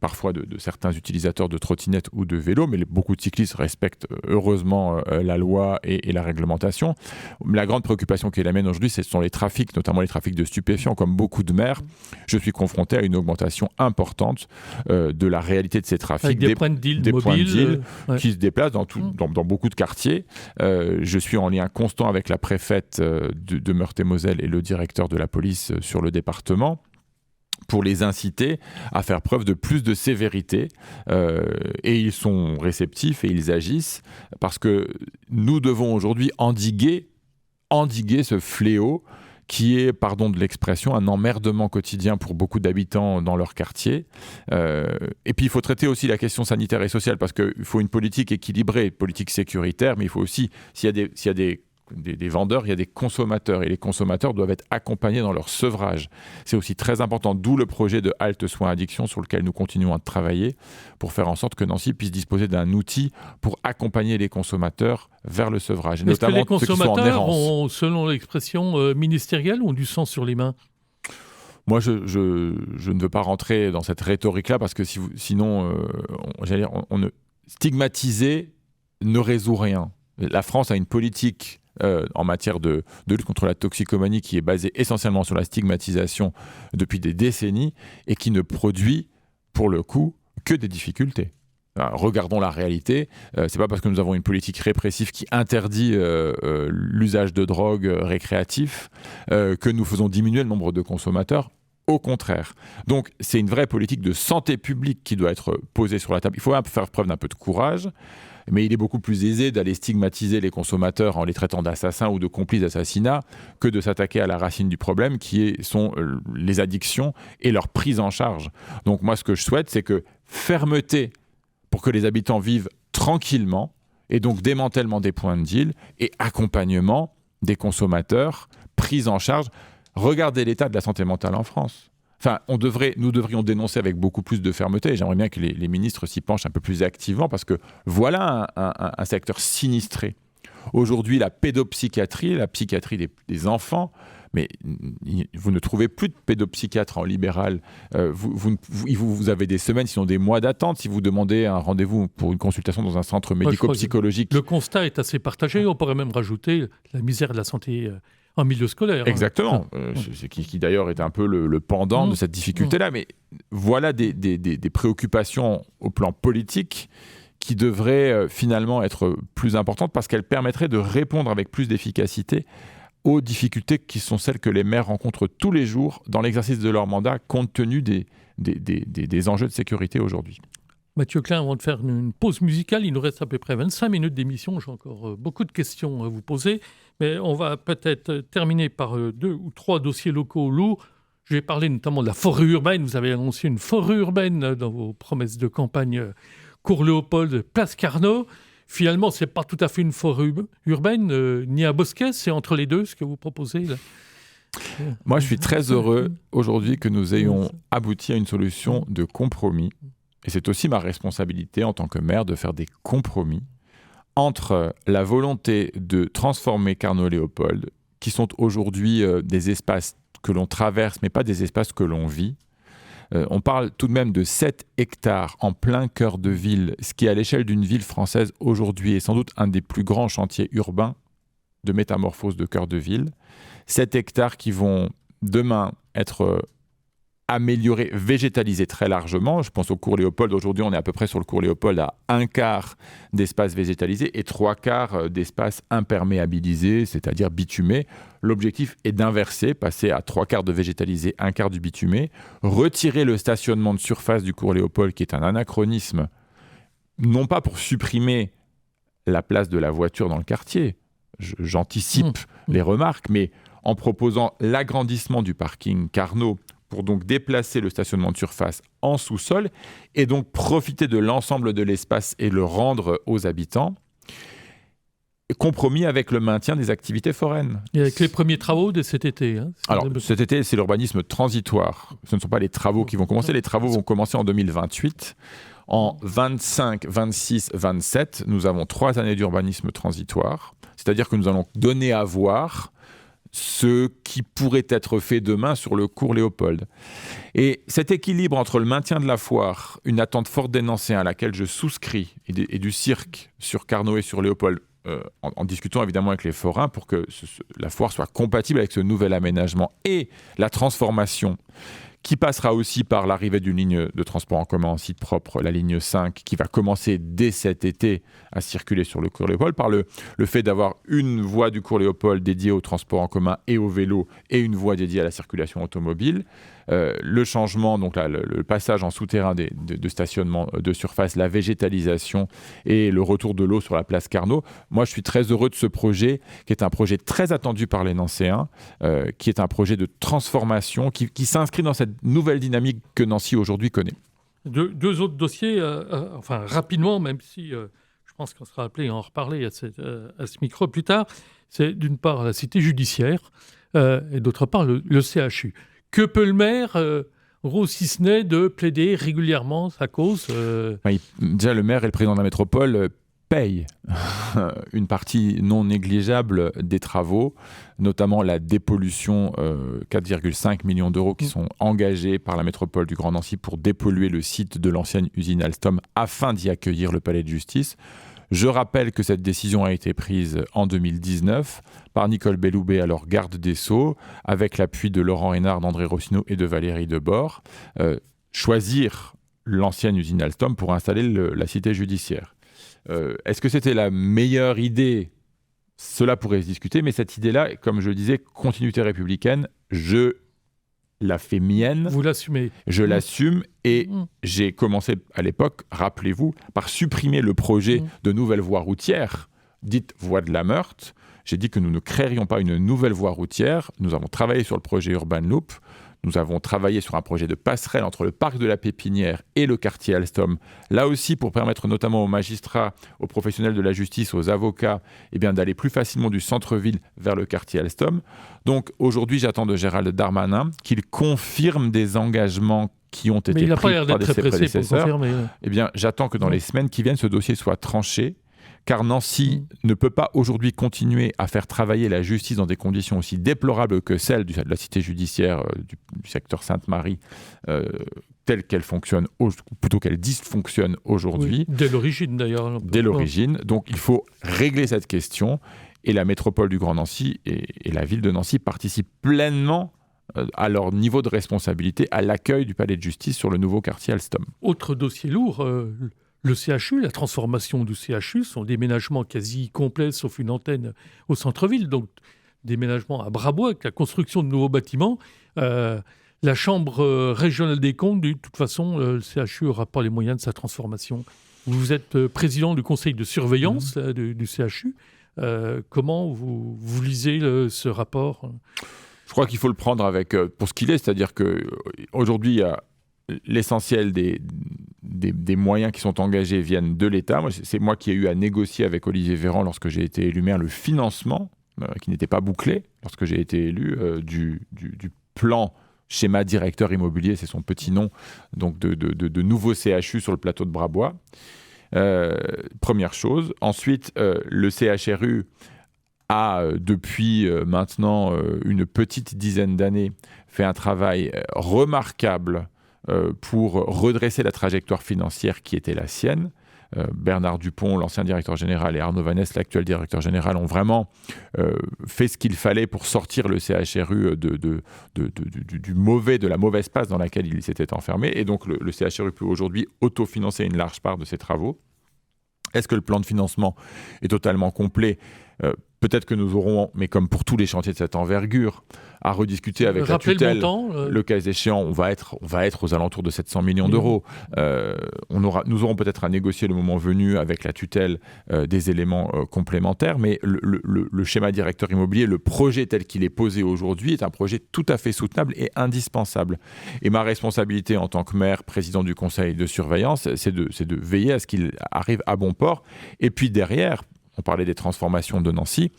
parfois de certains utilisateurs de trottinettes ou de vélos, mais beaucoup de cyclistes respectent heureusement la loi et la réglementation. La grande préoccupation qui est la mienne aujourd'hui, ce sont les trafics, notamment les trafics de stupéfiants. Comme beaucoup de maires, je suis confronté à une augmentation importante de la réalité de ces trafics. Avec des points de deal mobiles qui se déplacent dans beaucoup de quartiers. Je suis en lien constant avec la préfète de Meurthe-et-Moselle et le directeur de la police sur le département, pour les inciter à faire preuve de plus de sévérité. Et ils sont réceptifs et ils agissent parce que nous devons aujourd'hui endiguer ce fléau qui est, pardon de l'expression, un emmerdement quotidien pour beaucoup d'habitants dans leur quartier. Et puis il faut traiter aussi la question sanitaire et sociale parce qu'il faut une politique équilibrée, politique sécuritaire, mais il faut aussi, s'il y a des vendeurs, il y a des consommateurs et les consommateurs doivent être accompagnés dans leur sevrage. C'est aussi très important, d'où le projet de Halte Soins Addiction sur lequel nous continuons à travailler pour faire en sorte que Nancy puisse disposer d'un outil pour accompagner les consommateurs vers le sevrage. Et notamment que les consommateurs ont, selon l'expression ministérielle, ont du sang sur les mains? Moi, je ne veux pas rentrer dans cette rhétorique-là parce que sinon, stigmatiser ne résout rien. La France a une politique en matière de lutte contre la toxicomanie qui est basée essentiellement sur la stigmatisation depuis des décennies et qui ne produit, pour le coup, que des difficultés. Alors, regardons la réalité. C'est pas parce que nous avons une politique répressive qui interdit l'usage de drogue récréatif que nous faisons diminuer le nombre de consommateurs. Au contraire. Donc, c'est une vraie politique de santé publique qui doit être posée sur la table. Il faut faire preuve d'un peu de courage. Mais il est beaucoup plus aisé d'aller stigmatiser les consommateurs en les traitant d'assassins ou de complices d'assassinat que de s'attaquer à la racine du problème sont les addictions et leur prise en charge. Donc moi, ce que je souhaite, c'est que fermeté pour que les habitants vivent tranquillement et donc démantèlement des points de deal et accompagnement des consommateurs, prise en charge. Regardez l'état de la santé mentale en France. Enfin, nous devrions dénoncer avec beaucoup plus de fermeté, et j'aimerais bien que les ministres s'y penchent un peu plus activement, parce que voilà un secteur sinistré. Aujourd'hui, la pédopsychiatrie, la psychiatrie des enfants, mais vous ne trouvez plus de pédopsychiatres en libéral. Vous avez des semaines, sinon des mois d'attente si vous demandez un rendez-vous pour une consultation dans un centre médico-psychologique. Le constat est assez partagé. On pourrait même rajouter la misère de la santé en milieu scolaire. Exactement. Qui d'ailleurs est un peu le pendant de cette difficulté-là. Mais voilà des préoccupations au plan politique qui devraient finalement être plus importantes, parce qu'elles permettraient de répondre avec plus d'efficacité aux difficultés qui sont celles que les maires rencontrent tous les jours dans l'exercice de leur mandat, compte tenu des enjeux de sécurité aujourd'hui. Mathieu Klein, avant de faire une pause musicale, il nous reste à peu près 25 minutes d'émission. J'ai encore beaucoup de questions à vous poser, mais on va peut-être terminer par 2 ou 3 dossiers locaux lourds. Je vais parler notamment de la forêt urbaine. Vous avez annoncé une forêt urbaine dans vos promesses de campagne Cours Léopold, Place Carnot. Finalement, ce n'est pas tout à fait une forêt urbaine, ni un bosquet, c'est entre les deux ce que vous proposez là. Moi, je suis très heureux aujourd'hui que nous ayons abouti à une solution de compromis. Et c'est aussi ma responsabilité en tant que maire de faire des compromis entre la volonté de transformer Carnot-Léopold, qui sont aujourd'hui des espaces que l'on traverse, mais pas des espaces que l'on vit. On parle tout de même de 7 hectares en plein cœur de ville, ce qui à l'échelle d'une ville française aujourd'hui est sans doute un des plus grands chantiers urbains de métamorphose de cœur de ville. 7 hectares qui vont demain être améliorés, végétalisés très largement. Je pense au cours Léopold. Aujourd'hui, on est à peu près sur le cours Léopold à 1/4 d'espace végétalisé et 3/4 d'espace imperméabilisé, c'est-à-dire bitumé. L'objectif est d'inverser, passer à 3/4 de végétalisé, 1/4 du bitumé, retirer le stationnement de surface du cours Léopold, qui est un anachronisme, non pas pour supprimer la place de la voiture dans le quartier, j'anticipe les remarques, mais en proposant l'agrandissement du parking Carnot, pour donc déplacer le stationnement de surface en sous-sol et donc profiter de l'ensemble de l'espace et le rendre aux habitants, compromis avec le maintien des activités foraines. Et avec les premiers travaux de cet été. Alors, cet été, c'est l'urbanisme transitoire. Ce ne sont pas les travaux qui vont commencer. Les travaux vont commencer en 2028. En 25, 26, 27, nous avons 3 années d'urbanisme transitoire. C'est-à-dire que nous allons donner à voir ce qui pourrait être fait demain sur le cours Léopold. Et cet équilibre entre le maintien de la foire, une attente forte des Nancéens à laquelle je souscris, et du cirque sur Carnot et sur Léopold, en discutant évidemment avec les forains pour que la foire soit compatible avec ce nouvel aménagement et la transformation qui passera aussi par l'arrivée d'une ligne de transport en commun en site propre, la ligne 5, qui va commencer dès cet été à circuler sur le cours Léopold, par le fait d'avoir une voie du cours Léopold dédiée au transport en commun et au vélo, et une voie dédiée à la circulation automobile. Le changement, donc là, le passage en souterrain de stationnement de surface, la végétalisation et le retour de l'eau sur la place Carnot. Moi, je suis très heureux de ce projet, qui est un projet très attendu par les Nancéens, qui est un projet de transformation, qui s'inscrit dans cette nouvelle dynamique que Nancy aujourd'hui connaît. Deux autres dossiers, enfin rapidement, même si je pense qu'on sera appelé à en reparler à ce micro plus tard. C'est d'une part la cité judiciaire et d'autre part le CHU. Que peut le maire, si ce n'est de plaider régulièrement sa cause Déjà, le maire et le président de la métropole payent une partie non négligeable des travaux, notamment la dépollution, 4,5 millions d'euros qui sont engagés par la métropole du Grand Nancy pour dépolluer le site de l'ancienne usine Alstom afin d'y accueillir le palais de justice. Je rappelle que cette décision a été prise en 2019 par Nicole Belloubet, alors garde des Sceaux, avec l'appui de Laurent Hénard, d'André Rossineau et de Valérie Debord, choisir l'ancienne usine Alstom pour installer la cité judiciaire. Est-ce que c'était la meilleure idée ? Cela pourrait se discuter, mais cette idée-là, comme je le disais, continuité républicaine, je la fais mienne. Vous l'assumez. Je l'assume et j'ai commencé à l'époque, rappelez-vous, par supprimer le projet de nouvelle voie routière, dite voie de la Meurthe. J'ai dit que nous ne créerions pas une nouvelle voie routière. Nous avons travaillé sur le projet Urban Loop. Nous avons travaillé sur un projet de passerelle entre le parc de la Pépinière et le quartier Alstom. Là aussi, pour permettre notamment aux magistrats, aux professionnels de la justice, aux avocats, d'aller plus facilement du centre-ville vers le quartier Alstom. Donc aujourd'hui, j'attends de Gérald Darmanin qu'il confirme des engagements qui ont été pris par ses prédécesseurs. J'attends que dans les semaines qui viennent, ce dossier soit tranché. Car Nancy ne peut pas aujourd'hui continuer à faire travailler la justice dans des conditions aussi déplorables que celles de la cité judiciaire du secteur Sainte-Marie, telle qu'elle fonctionne, ou plutôt qu'elle dysfonctionne aujourd'hui. Oui, dès l'origine d'ailleurs. Dès l'origine. Donc il faut régler cette question et la métropole du Grand Nancy et la ville de Nancy participent pleinement à leur niveau de responsabilité à l'accueil du palais de justice sur le nouveau quartier Alstom. Autre dossier lourd, le CHU, la transformation du CHU, son déménagement quasi complet, sauf une antenne au centre-ville, donc déménagement à Brabois, avec la construction de nouveaux bâtiments. La Chambre régionale des comptes, de toute façon, le CHU n'aura pas les moyens de sa transformation. Vous êtes président du conseil de surveillance du CHU. Comment vous lisez ce rapport ? Je crois qu'il faut le prendre pour ce qu'il est, c'est-à-dire qu'aujourd'hui, il y a l'essentiel des moyens qui sont engagés viennent de l'État. C'est moi qui ai eu à négocier avec Olivier Véran lorsque j'ai été élu maire le financement, qui n'était pas bouclé, lorsque j'ai été élu, du plan schéma directeur immobilier, c'est son petit nom, donc de nouveaux CHU sur le plateau de Brabois. Première chose. Ensuite, le CHRU a, depuis maintenant une petite dizaine d'années, fait un travail remarquable pour redresser la trajectoire financière qui était la sienne. Bernard Dupont, l'ancien directeur général, et Arnaud Vanesse, l'actuel directeur général, ont vraiment fait ce qu'il fallait pour sortir le CHRU de la mauvaise passe dans laquelle il s'était enfermé. Et donc le CHRU peut aujourd'hui autofinancer une large part de ses travaux. Est-ce que le plan de financement est totalement complet ? Peut-être que nous aurons, mais comme pour tous les chantiers de cette envergure, à rediscuter avec la tutelle. Le cas échéant, on va être aux alentours de 700 millions d'euros. Nous aurons peut-être à négocier le moment venu avec la tutelle des éléments complémentaires, mais le schéma directeur immobilier, le projet tel qu'il est posé aujourd'hui, est un projet tout à fait soutenable et indispensable. Et ma responsabilité en tant que maire, président du conseil de surveillance, c'est de veiller à ce qu'il arrive à bon port. Et puis derrière, on parlait des transformations de Nancy,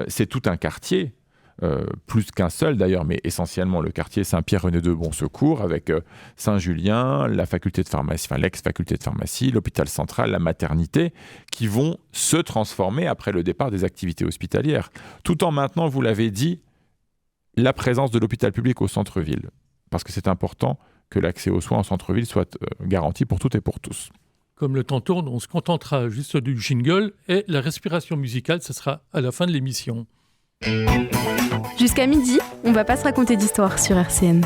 c'est tout un quartier, plus qu'un seul d'ailleurs, mais essentiellement le quartier Saint-Pierre-René de Bonsecours, avec Saint-Julien, la faculté de pharmacie, l'ex-faculté de pharmacie, l'hôpital central, la maternité, qui vont se transformer après le départ des activités hospitalières, tout en maintenant, vous l'avez dit, la présence de l'hôpital public au centre-ville, parce que c'est important que l'accès aux soins en centre-ville soit garanti pour toutes et pour tous. Comme le temps tourne, on se contentera juste du jingle et la respiration musicale, ce sera à la fin de l'émission. Jusqu'à midi, on ne va pas se raconter d'histoire sur RCN.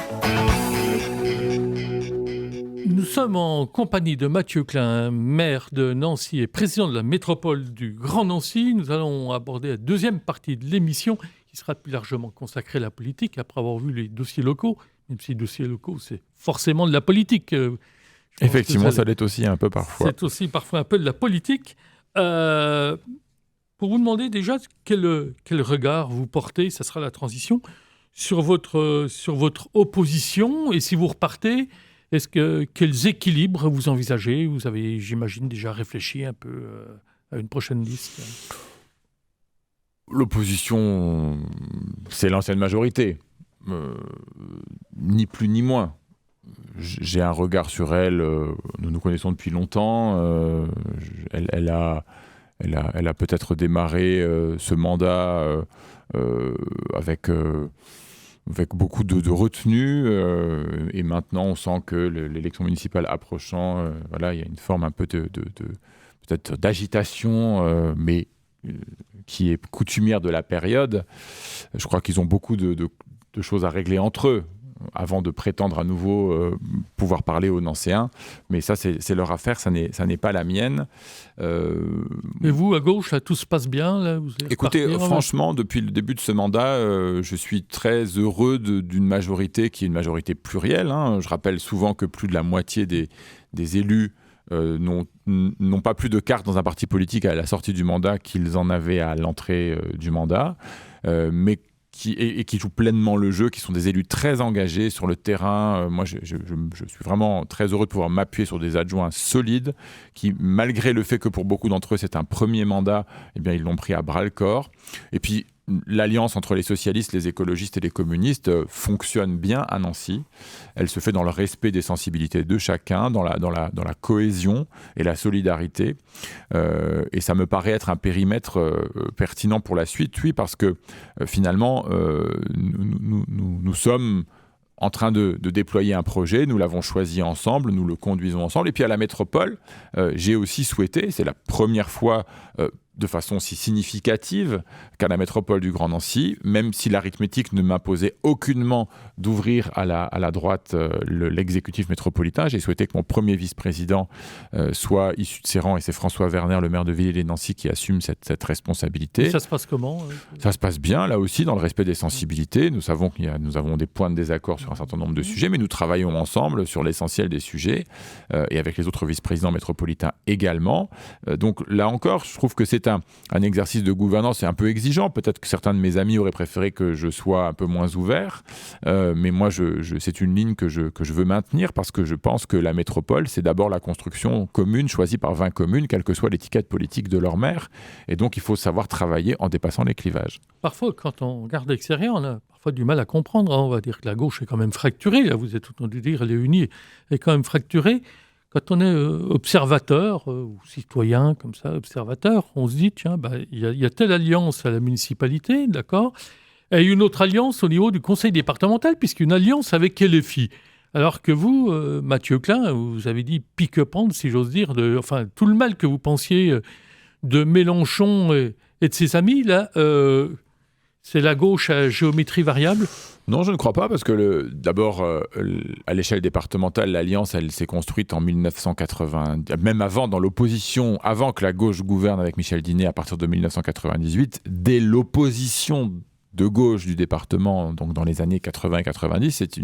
Nous sommes en compagnie de Mathieu Klein, maire de Nancy et président de la métropole du Grand Nancy. Nous allons aborder la deuxième partie de l'émission qui sera plus largement consacrée à la politique après avoir vu les dossiers locaux, même si les dossiers locaux, c'est forcément de la politique. Effectivement, ça l'est aussi un peu parfois. C'est aussi parfois un peu de la politique. Pour vous demander déjà quel regard vous portez, ça sera la transition, sur votre opposition. Et si vous repartez, quels équilibres vous envisagez ? Vous avez, j'imagine, déjà réfléchi un peu à une prochaine liste. L'opposition, c'est l'ancienne majorité. Ni plus ni moins. J'ai un regard sur elle, nous nous connaissons depuis longtemps, elle a peut-être démarré ce mandat avec beaucoup de retenue, et maintenant on sent que l'élection municipale approchant, il y a une forme un peu peut-être d'agitation, mais qui est coutumière de la période. Je crois qu'ils ont beaucoup de choses à régler entre eux, avant de prétendre à nouveau pouvoir parler aux Nancéens. Mais ça, c'est leur affaire, ça n'est pas la mienne. Et vous, à gauche, là, tout se passe bien là, vous écoutez, franchement, depuis le début de ce mandat, je suis très heureux d'une majorité qui est une majorité plurielle. Je rappelle souvent que plus de la moitié des élus n'ont pas plus de carte dans un parti politique à la sortie du mandat qu'ils en avaient à l'entrée du mandat. Mais qui jouent pleinement le jeu, qui sont des élus très engagés sur le terrain. Moi, je suis vraiment très heureux de pouvoir m'appuyer sur des adjoints solides qui, malgré le fait que pour beaucoup d'entre eux, c'est un premier mandat, eh bien, ils l'ont pris à bras-le-corps. Et puis, l'alliance entre les socialistes, les écologistes et les communistes fonctionne bien à Nancy. Elle se fait dans le respect des sensibilités de chacun, dans la cohésion et la solidarité. Et ça me paraît être un périmètre pertinent pour la suite, oui, parce que finalement, nous sommes en train de déployer un projet, nous l'avons choisi ensemble, nous le conduisons ensemble. Et puis à la métropole, j'ai aussi souhaité, c'est la première fois de façon si significative qu'à la métropole du Grand Nancy, même si l'arithmétique ne m'imposait aucunement d'ouvrir à la droite l'exécutif métropolitain, j'ai souhaité que mon premier vice-président soit issu de ces rangs, et c'est François Werner, le maire de Villers-lès-Nancy, qui assume cette responsabilité. Et ça se passe comment ? Ça se passe bien, là aussi, dans le respect des sensibilités. Nous savons nous avons des points de désaccord sur un certain nombre de sujets, mais nous travaillons ensemble sur l'essentiel des sujets, et avec les autres vice-présidents métropolitains également. Donc là encore, je trouve que c'est un exercice de gouvernance un peu exigeant. Peut-être que certains de mes amis auraient préféré que je sois un peu moins ouvert, mais moi, c'est une ligne que je veux maintenir, parce que je pense que la métropole, c'est d'abord la construction commune choisie par 20 communes, quelle que soit l'étiquette politique de leur maire. Et donc, il faut savoir travailler en dépassant les clivages. Parfois, quand on regarde l'extérieur, on a parfois du mal à comprendre. On va dire que la gauche est quand même fracturée. Là, vous êtes entendu dire elle est unie, elle est quand même fracturée. Quand on est observateur ou citoyen, comme ça, observateur, on se dit, tiens, il y a telle alliance à la municipalité, d'accord, et une autre alliance au niveau du conseil départemental, puisqu'une alliance avec LFI. Alors que vous, Mathieu Klein, vous avez dit pique-pendre, si j'ose dire, tout le mal que vous pensiez de Mélenchon et de ses amis, là, c'est la gauche à géométrie variable ? Non, je ne crois pas, parce que d'abord, à l'échelle départementale, l'Alliance, elle s'est construite en 1980, même avant, dans l'opposition, avant que la gauche gouverne avec Michel Dinet à partir de 1998, dès l'opposition de gauche du département, donc dans les années 80 et 90, c'est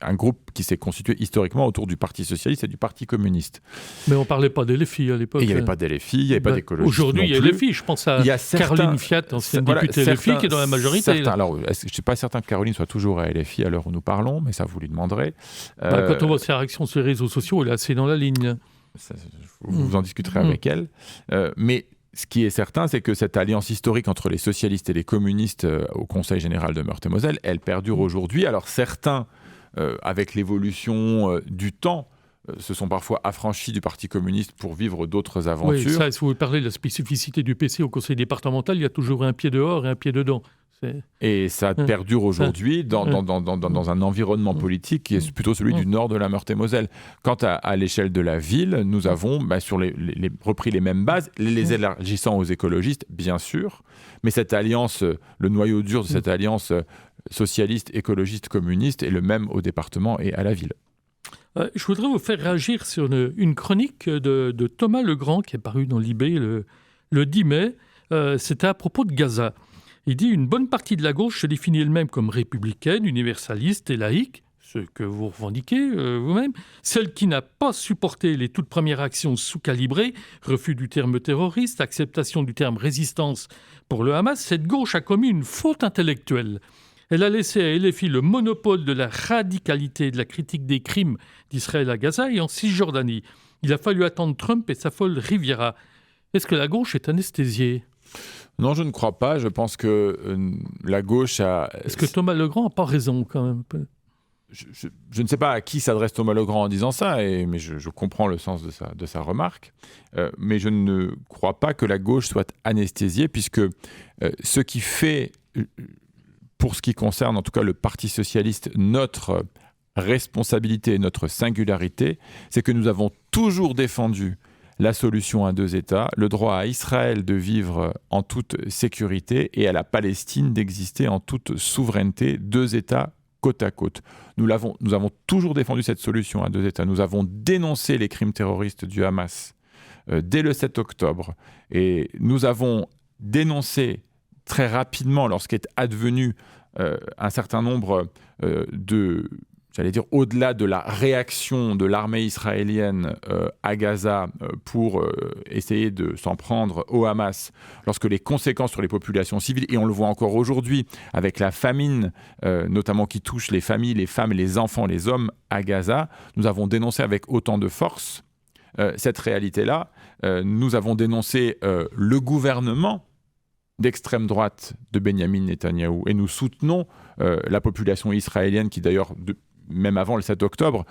un groupe qui s'est constitué historiquement autour du Parti socialiste et du Parti communiste. Mais on ne parlait pas d'LFI à l'époque. Il n'y avait pas d'LFI, il n'y avait pas d'écologistes. Aujourd'hui, il y a LFI. Je pense à Caroline Fiat, ancienne députée LFI, qui est dans la majorité. Alors, je ne suis pas certain que Caroline soit toujours à LFI à l'heure où nous parlons, mais ça, vous lui demanderez. Quand on voit ses réactions sur les réseaux sociaux, elle est assez dans la ligne. Vous en discuterez avec elle. Mais ce qui est certain, c'est que cette alliance historique entre les socialistes et les communistes au Conseil général de Meurthe-et-Moselle, elle perdure aujourd'hui. Alors certains, avec l'évolution du temps, se sont parfois affranchis du Parti communiste pour vivre d'autres aventures. Oui, ça, si vous parlez de la spécificité du PC au Conseil départemental, il y a toujours un pied dehors et un pied dedans. Et ça perdure aujourd'hui dans un environnement politique qui est plutôt celui du nord de la Meurthe-et-Moselle. Quant à l'échelle de la ville, nous avons repris les mêmes bases, les élargissant aux écologistes, bien sûr, mais cette alliance, le noyau dur de cette alliance socialiste, écologiste, communiste est le même au département et à la ville. Je voudrais vous faire réagir sur une chronique de Thomas Legrand qui est parue dans l'IB le 10 mai. C'était à propos de Gaza. Il dit « Une bonne partie de la gauche se définit elle-même comme républicaine, universaliste et laïque, ce que vous revendiquez vous-même, celle qui n'a pas supporté les toutes premières actions sous-calibrées, refus du terme terroriste, acceptation du terme résistance pour le Hamas, cette gauche a commis une faute intellectuelle. Elle a laissé à LFI le monopole de la radicalité et de la critique des crimes d'Israël à Gaza et en Cisjordanie. Il a fallu attendre Trump et sa folle Riviera. Est-ce que la gauche est anesthésiée ?» Non, je ne crois pas. Je pense que la gauche a... Est-ce que Thomas Legrand n'a pas raison quand même ? Je ne sais pas à qui s'adresse Thomas Legrand en disant ça, mais je comprends le sens de sa remarque. Mais je ne crois pas que la gauche soit anesthésiée, puisque ce qui fait, pour ce qui concerne en tout cas le Parti socialiste, notre responsabilité et notre singularité, c'est que nous avons toujours défendu la solution à deux États, le droit à Israël de vivre en toute sécurité et à la Palestine d'exister en toute souveraineté, deux États côte à côte. Nous avons toujours défendu cette solution à deux États. Nous avons dénoncé les crimes terroristes du Hamas dès le 7 octobre. Et nous avons dénoncé très rapidement, lorsqu'est advenu un certain nombre j'allais dire, au-delà de la réaction de l'armée israélienne à Gaza pour essayer de s'en prendre au Hamas, lorsque les conséquences sur les populations civiles, et on le voit encore aujourd'hui avec la famine, notamment qui touche les familles, les femmes, les enfants, les hommes à Gaza, nous avons dénoncé avec autant de force cette réalité-là. Nous avons dénoncé le gouvernement d'extrême droite de Benyamin Netanyahou, et nous soutenons la population israélienne qui d'ailleurs, même avant le 7 octobre,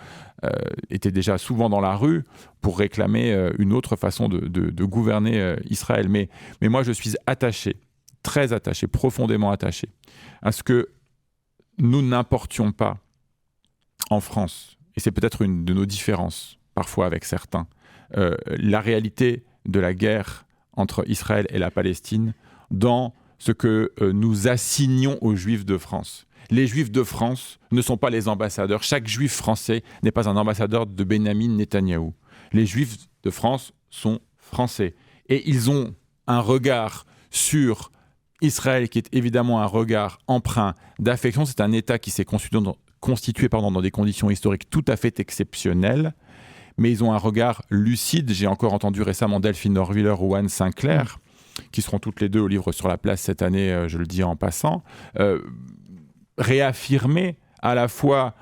était déjà souvent dans la rue pour réclamer une autre façon de gouverner Israël. Mais moi, je suis attaché, très attaché, profondément attaché à ce que nous n'importions pas en France, et c'est peut-être une de nos différences, parfois avec certains, la réalité de la guerre entre Israël et la Palestine dans ce que nous assignons aux Juifs de France. Les Juifs de France ne sont pas les ambassadeurs. Chaque Juif français n'est pas un ambassadeur de Benyamin Netanyahou. Les Juifs de France sont français. Et ils ont un regard sur Israël qui est évidemment un regard empreint d'affection. C'est un État qui s'est constitué dans des conditions historiques tout à fait exceptionnelles. Mais ils ont un regard lucide. J'ai encore entendu récemment Delphine Norwiller ou Anne Sinclair, qui seront toutes les deux au livre sur la place cette année, je le dis en passant, réaffirmer à la fois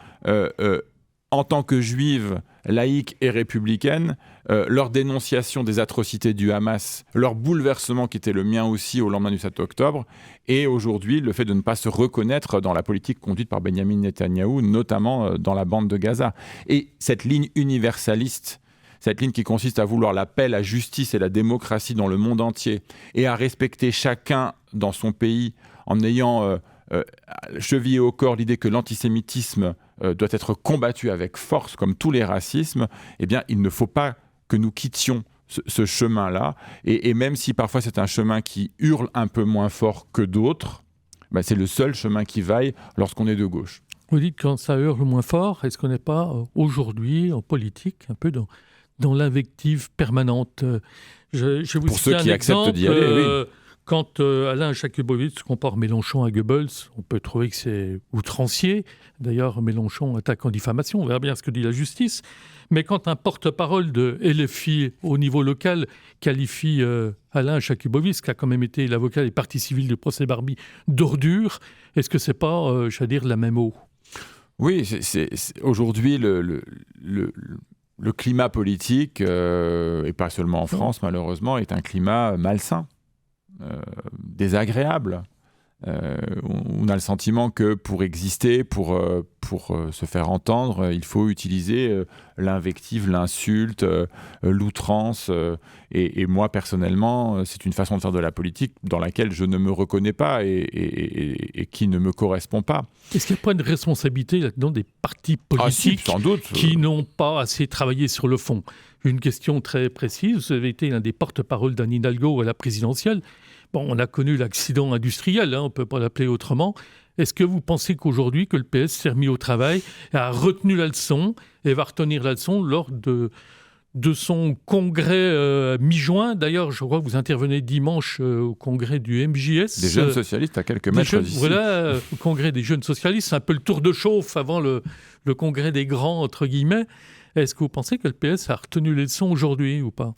en tant que juive, laïque et républicaine, leur dénonciation des atrocités du Hamas, leur bouleversement qui était le mien aussi au lendemain du 7 octobre, et aujourd'hui le fait de ne pas se reconnaître dans la politique conduite par Benyamin Netanyahou, notamment dans la bande de Gaza. Et cette ligne universaliste, cette ligne qui consiste à vouloir la paix, la justice et la démocratie dans le monde entier, et à respecter chacun dans son pays en ayant chevillé au corps l'idée que l'antisémitisme doit être combattu avec force, comme tous les racismes, eh bien, il ne faut pas que nous quittions ce chemin-là. Et même si parfois c'est un chemin qui hurle un peu moins fort que d'autres, bah, c'est le seul chemin qui vaille lorsqu'on est de gauche. Vous dites quand ça hurle moins fort, est-ce qu'on n'est pas aujourd'hui en politique un peu dans l'invective permanente? Je vous Pour ceux qui acceptent d'y aller, oui. Quand Alain Jakubowicz compare Mélenchon à Goebbels, on peut trouver que c'est outrancier. D'ailleurs, Mélenchon attaque en diffamation, on verra bien ce que dit la justice. Mais quand un porte-parole de LFI au niveau local qualifie Alain Jakubowicz, qui a quand même été l'avocat des parties civiles du procès Barbie, d'ordure, est-ce que c'est pas, j'allais dire, la même eau? Oui, c'est aujourd'hui le climat politique, et pas seulement en France malheureusement, est un climat malsain. Désagréable. On a le sentiment que pour exister, pour se faire entendre, il faut utiliser l'invective, l'insulte, l'outrance. Et moi, personnellement, c'est une façon de faire de la politique dans laquelle je ne me reconnais pas et qui ne me correspond pas. Est-ce qu'il n'y a pas une responsabilité là-dedans des partis politiques sans doute, qui n'ont pas assez travaillé sur le fond? Une question très précise. Vous avez été l'un des porte-parole d'Anne Hidalgo à la présidentielle. Bon, on a connu l'accident industriel, on ne peut pas l'appeler autrement. Est-ce que vous pensez qu'aujourd'hui, que le PS s'est remis au travail, a retenu la leçon et va retenir la leçon lors de son congrès mi-juin? D'ailleurs, je crois que vous intervenez dimanche au congrès du MJS. Des jeunes socialistes à quelques mètres d'ici. Voilà, au congrès des jeunes socialistes. C'est un peu le tour de chauffe avant le congrès des grands, entre guillemets. Est-ce que vous pensez que le PS a retenu les leçons aujourd'hui ou pas?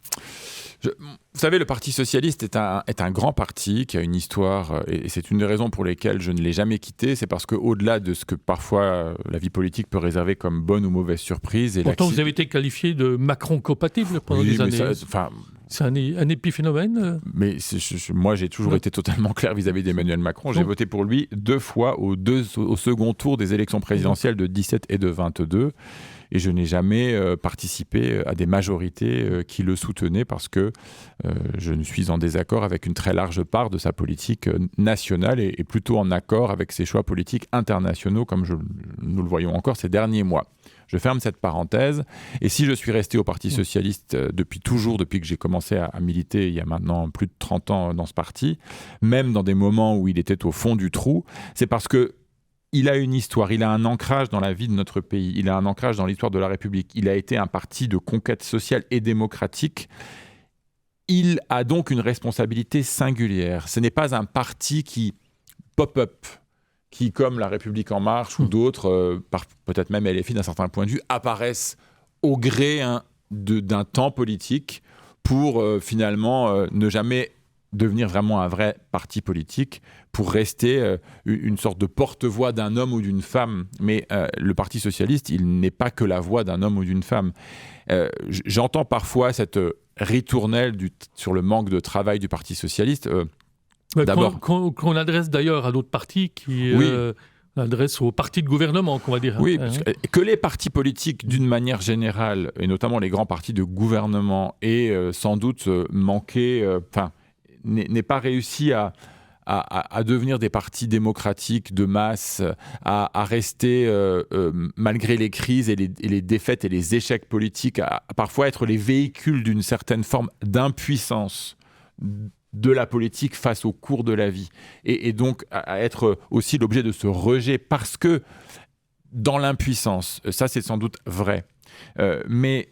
Vous savez, le Parti socialiste est un grand parti qui a une histoire, et c'est une des raisons pour lesquelles je ne l'ai jamais quitté. C'est parce qu'au-delà de ce que parfois la vie politique peut réserver comme bonne ou mauvaise surprise... Pourtant, vous avez été qualifié de Macron-compatible pendant des années. C'est un épiphénomène. Mais moi, j'ai toujours été totalement clair vis-à-vis d'Emmanuel Macron. J'ai voté pour lui 2 fois au second tour des élections présidentielles de 17 et de 22. Et je n'ai jamais participé à des majorités qui le soutenaient parce que je ne suis en désaccord avec une très large part de sa politique nationale et plutôt en accord avec ses choix politiques internationaux, comme nous le voyons encore ces derniers mois. Je ferme cette parenthèse. Et si je suis resté au Parti socialiste depuis que j'ai commencé à militer il y a maintenant plus de 30 ans dans ce parti, même dans des moments où il était au fond du trou, c'est parce que il a une histoire, il a un ancrage dans la vie de notre pays, il a un ancrage dans l'histoire de la République. Il a été un parti de conquête sociale et démocratique. Il a donc une responsabilité singulière. Ce n'est pas un parti qui pop-up, qui, comme La République En Marche ou d'autres, peut-être même LFI d'un certain point de vue, apparaissent au gré d'un temps politique pour finalement ne jamais devenir vraiment un vrai parti politique, pour rester une sorte de porte-voix d'un homme ou d'une femme. Mais le Parti socialiste, il n'est pas que la voix d'un homme ou d'une femme. J'entends parfois cette ritournelle sur le manque de travail du Parti socialiste. D'abord, qu'on adresse d'ailleurs à d'autres partis qui adressent aux partis de gouvernement, qu'on va dire. Oui, parce que les partis politiques, d'une manière générale, et notamment les grands partis de gouvernement, aient sans doute manqué, n'aient pas réussi à devenir des partis démocratiques de masse, à rester, malgré les crises et les défaites et les échecs politiques, à parfois être les véhicules d'une certaine forme d'impuissance de la politique face au cours de la vie. Et donc à être aussi l'objet de ce rejet, parce que dans l'impuissance, ça c'est sans doute vrai, mais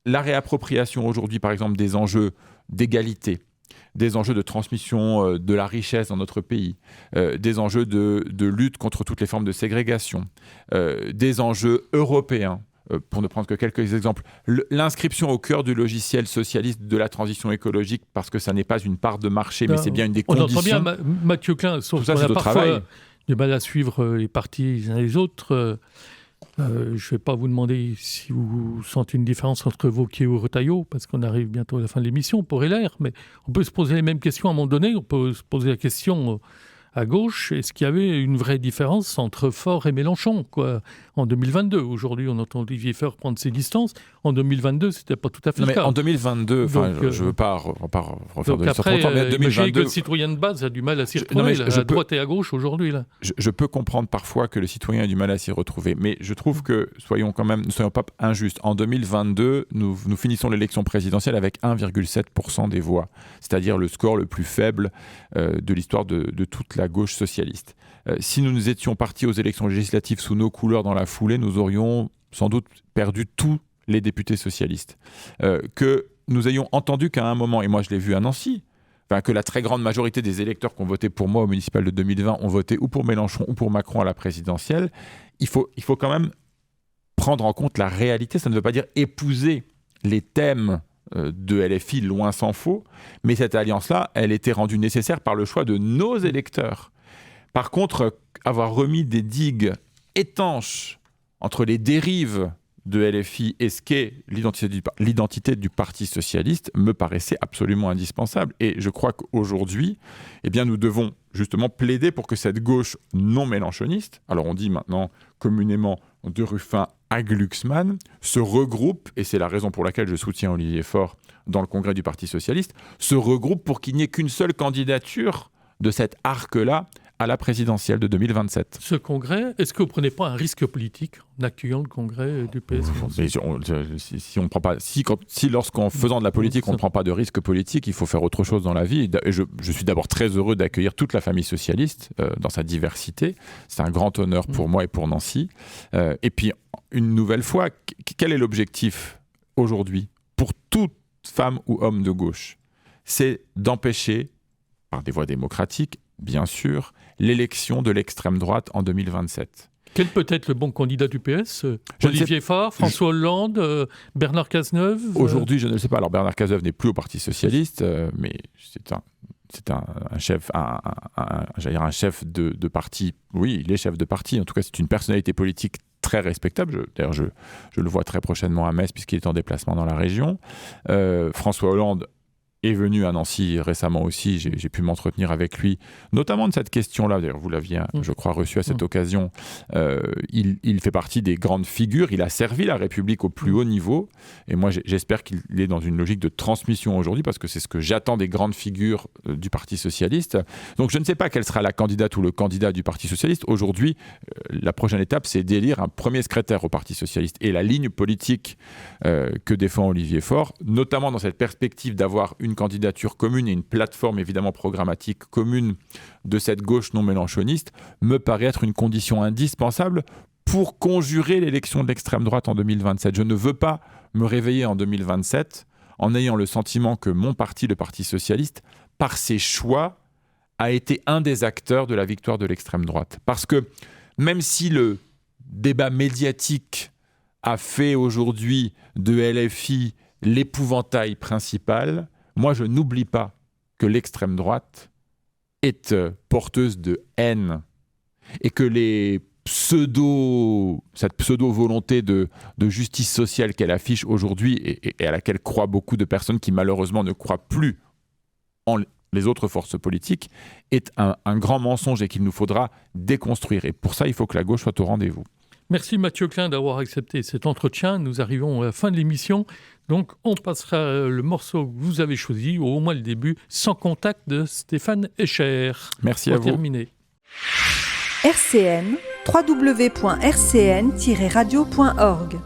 la réappropriation aujourd'hui, par exemple, des enjeux d'égalité, des enjeux de transmission de la richesse dans notre pays, des enjeux de lutte contre toutes les formes de ségrégation, des enjeux européens, pour ne prendre que quelques exemples, l'inscription au cœur du logiciel socialiste de la transition écologique, parce que ça n'est pas une part de marché, mais c'est bien une des conditions. On entend bien Mathieu Klein, sauf qu'on a parfois du mal à suivre les partis les uns les autres. Je ne vais pas vous demander si vous sentez une différence entre Wauquiez ou Retailleau, parce qu'on arrive bientôt à la fin de l'émission pour LR, mais on peut se poser les mêmes questions à un moment donné. On peut se poser la question à gauche, est-ce qu'il y avait une vraie différence entre Faure et Mélenchon, quoi, en 2022? Aujourd'hui, on entend Olivier Faure prendre ses distances. En 2022, c'était pas tout à fait le cas. En 2022, je veux pas refaire de l'histoire. Mais 2022, que le citoyen de base a du mal à s'y retrouver, à droite et à gauche aujourd'hui. Là. Je peux comprendre parfois que le citoyen a du mal à s'y retrouver, mais je trouve que, ne soyons pas injustes. En 2022, nous finissons l'élection présidentielle avec 1,7% des voix, c'est-à-dire le score le plus faible de l'histoire de toute la gauche socialiste. Si nous étions partis aux élections législatives sous nos couleurs dans la foulée, nous aurions sans doute perdu tous les députés socialistes. Que nous ayons entendu qu'à un moment, et moi je l'ai vu à Nancy, que la très grande majorité des électeurs qui ont voté pour moi au municipal de 2020 ont voté ou pour Mélenchon ou pour Macron à la présidentielle, il faut quand même prendre en compte la réalité. Ça ne veut pas dire épouser les thèmes de LFI, loin s'en faut, mais cette alliance-là, elle était rendue nécessaire par le choix de nos électeurs. Par contre, avoir remis des digues étanches entre les dérives de LFI et ce qu'est l'identité du Parti socialiste me paraissait absolument indispensable. Et je crois qu'aujourd'hui, nous devons justement plaider pour que cette gauche non mélenchoniste, alors on dit maintenant communément de Ruffin à Glucksmann, se regroupe, et c'est la raison pour laquelle je soutiens Olivier Faure dans le congrès du Parti socialiste, se regroupe pour qu'il n'y ait qu'une seule candidature de cet arc-là à la présidentielle de 2027. Ce congrès, est-ce que vous ne prenez pas un risque politique en accueillant le congrès du PS? Si lorsqu'en faisant de la politique, on ne prend pas de risque politique, il faut faire autre chose dans la vie. Et je suis d'abord très heureux d'accueillir toute la famille socialiste dans sa diversité. C'est un grand honneur pour moi et pour Nancy. Et puis, une nouvelle fois, quel est l'objectif aujourd'hui pour toute femme ou homme de gauche? C'est d'empêcher, par des voies démocratiques, bien sûr, l'élection de l'extrême droite en 2027. Quel peut être le bon candidat du PS? Olivier Faure, François Hollande, Bernard Cazeneuve? Aujourd'hui, je ne le sais pas. Alors, Bernard Cazeneuve n'est plus au Parti socialiste, mais c'est un chef, un chef de parti. Oui, il est chef de parti. En tout cas, c'est une personnalité politique très respectable. D'ailleurs, je le vois très prochainement à Metz, puisqu'il est en déplacement dans la région. François Hollande est venu à Nancy récemment aussi, j'ai pu m'entretenir avec lui, notamment de cette question-là, d'ailleurs vous l'aviez, je crois, reçu à cette occasion. Il fait partie des grandes figures, il a servi la République au plus haut niveau, et moi j'espère qu'il est dans une logique de transmission aujourd'hui, parce que c'est ce que j'attends des grandes figures du Parti Socialiste. Donc je ne sais pas quelle sera la candidate ou le candidat du Parti Socialiste. Aujourd'hui, la prochaine étape, c'est d'élire un premier secrétaire au Parti Socialiste, et la ligne politique que défend Olivier Faure, notamment dans cette perspective d'avoir une candidature commune et une plateforme évidemment programmatique commune de cette gauche non mélenchoniste, me paraît être une condition indispensable pour conjurer l'élection de l'extrême droite en 2027. Je ne veux pas me réveiller en 2027 en ayant le sentiment que mon parti, le Parti socialiste, par ses choix, a été un des acteurs de la victoire de l'extrême droite. Parce que même si le débat médiatique a fait aujourd'hui de LFI l'épouvantail principal, moi je n'oublie pas que l'extrême droite est porteuse de haine et que cette pseudo-volonté de justice sociale qu'elle affiche aujourd'hui et à laquelle croient beaucoup de personnes qui malheureusement ne croient plus en les autres forces politiques, est un grand mensonge et qu'il nous faudra déconstruire. Et pour ça, il faut que la gauche soit au rendez-vous. Merci Mathieu Klein d'avoir accepté cet entretien. Nous arrivons à la fin de l'émission. Donc on passera le morceau que vous avez choisi, ou au moins le début, Sans contact de Stéphane Escher. Merci à vous. Pour terminer. RCN, www.rcn-radio.org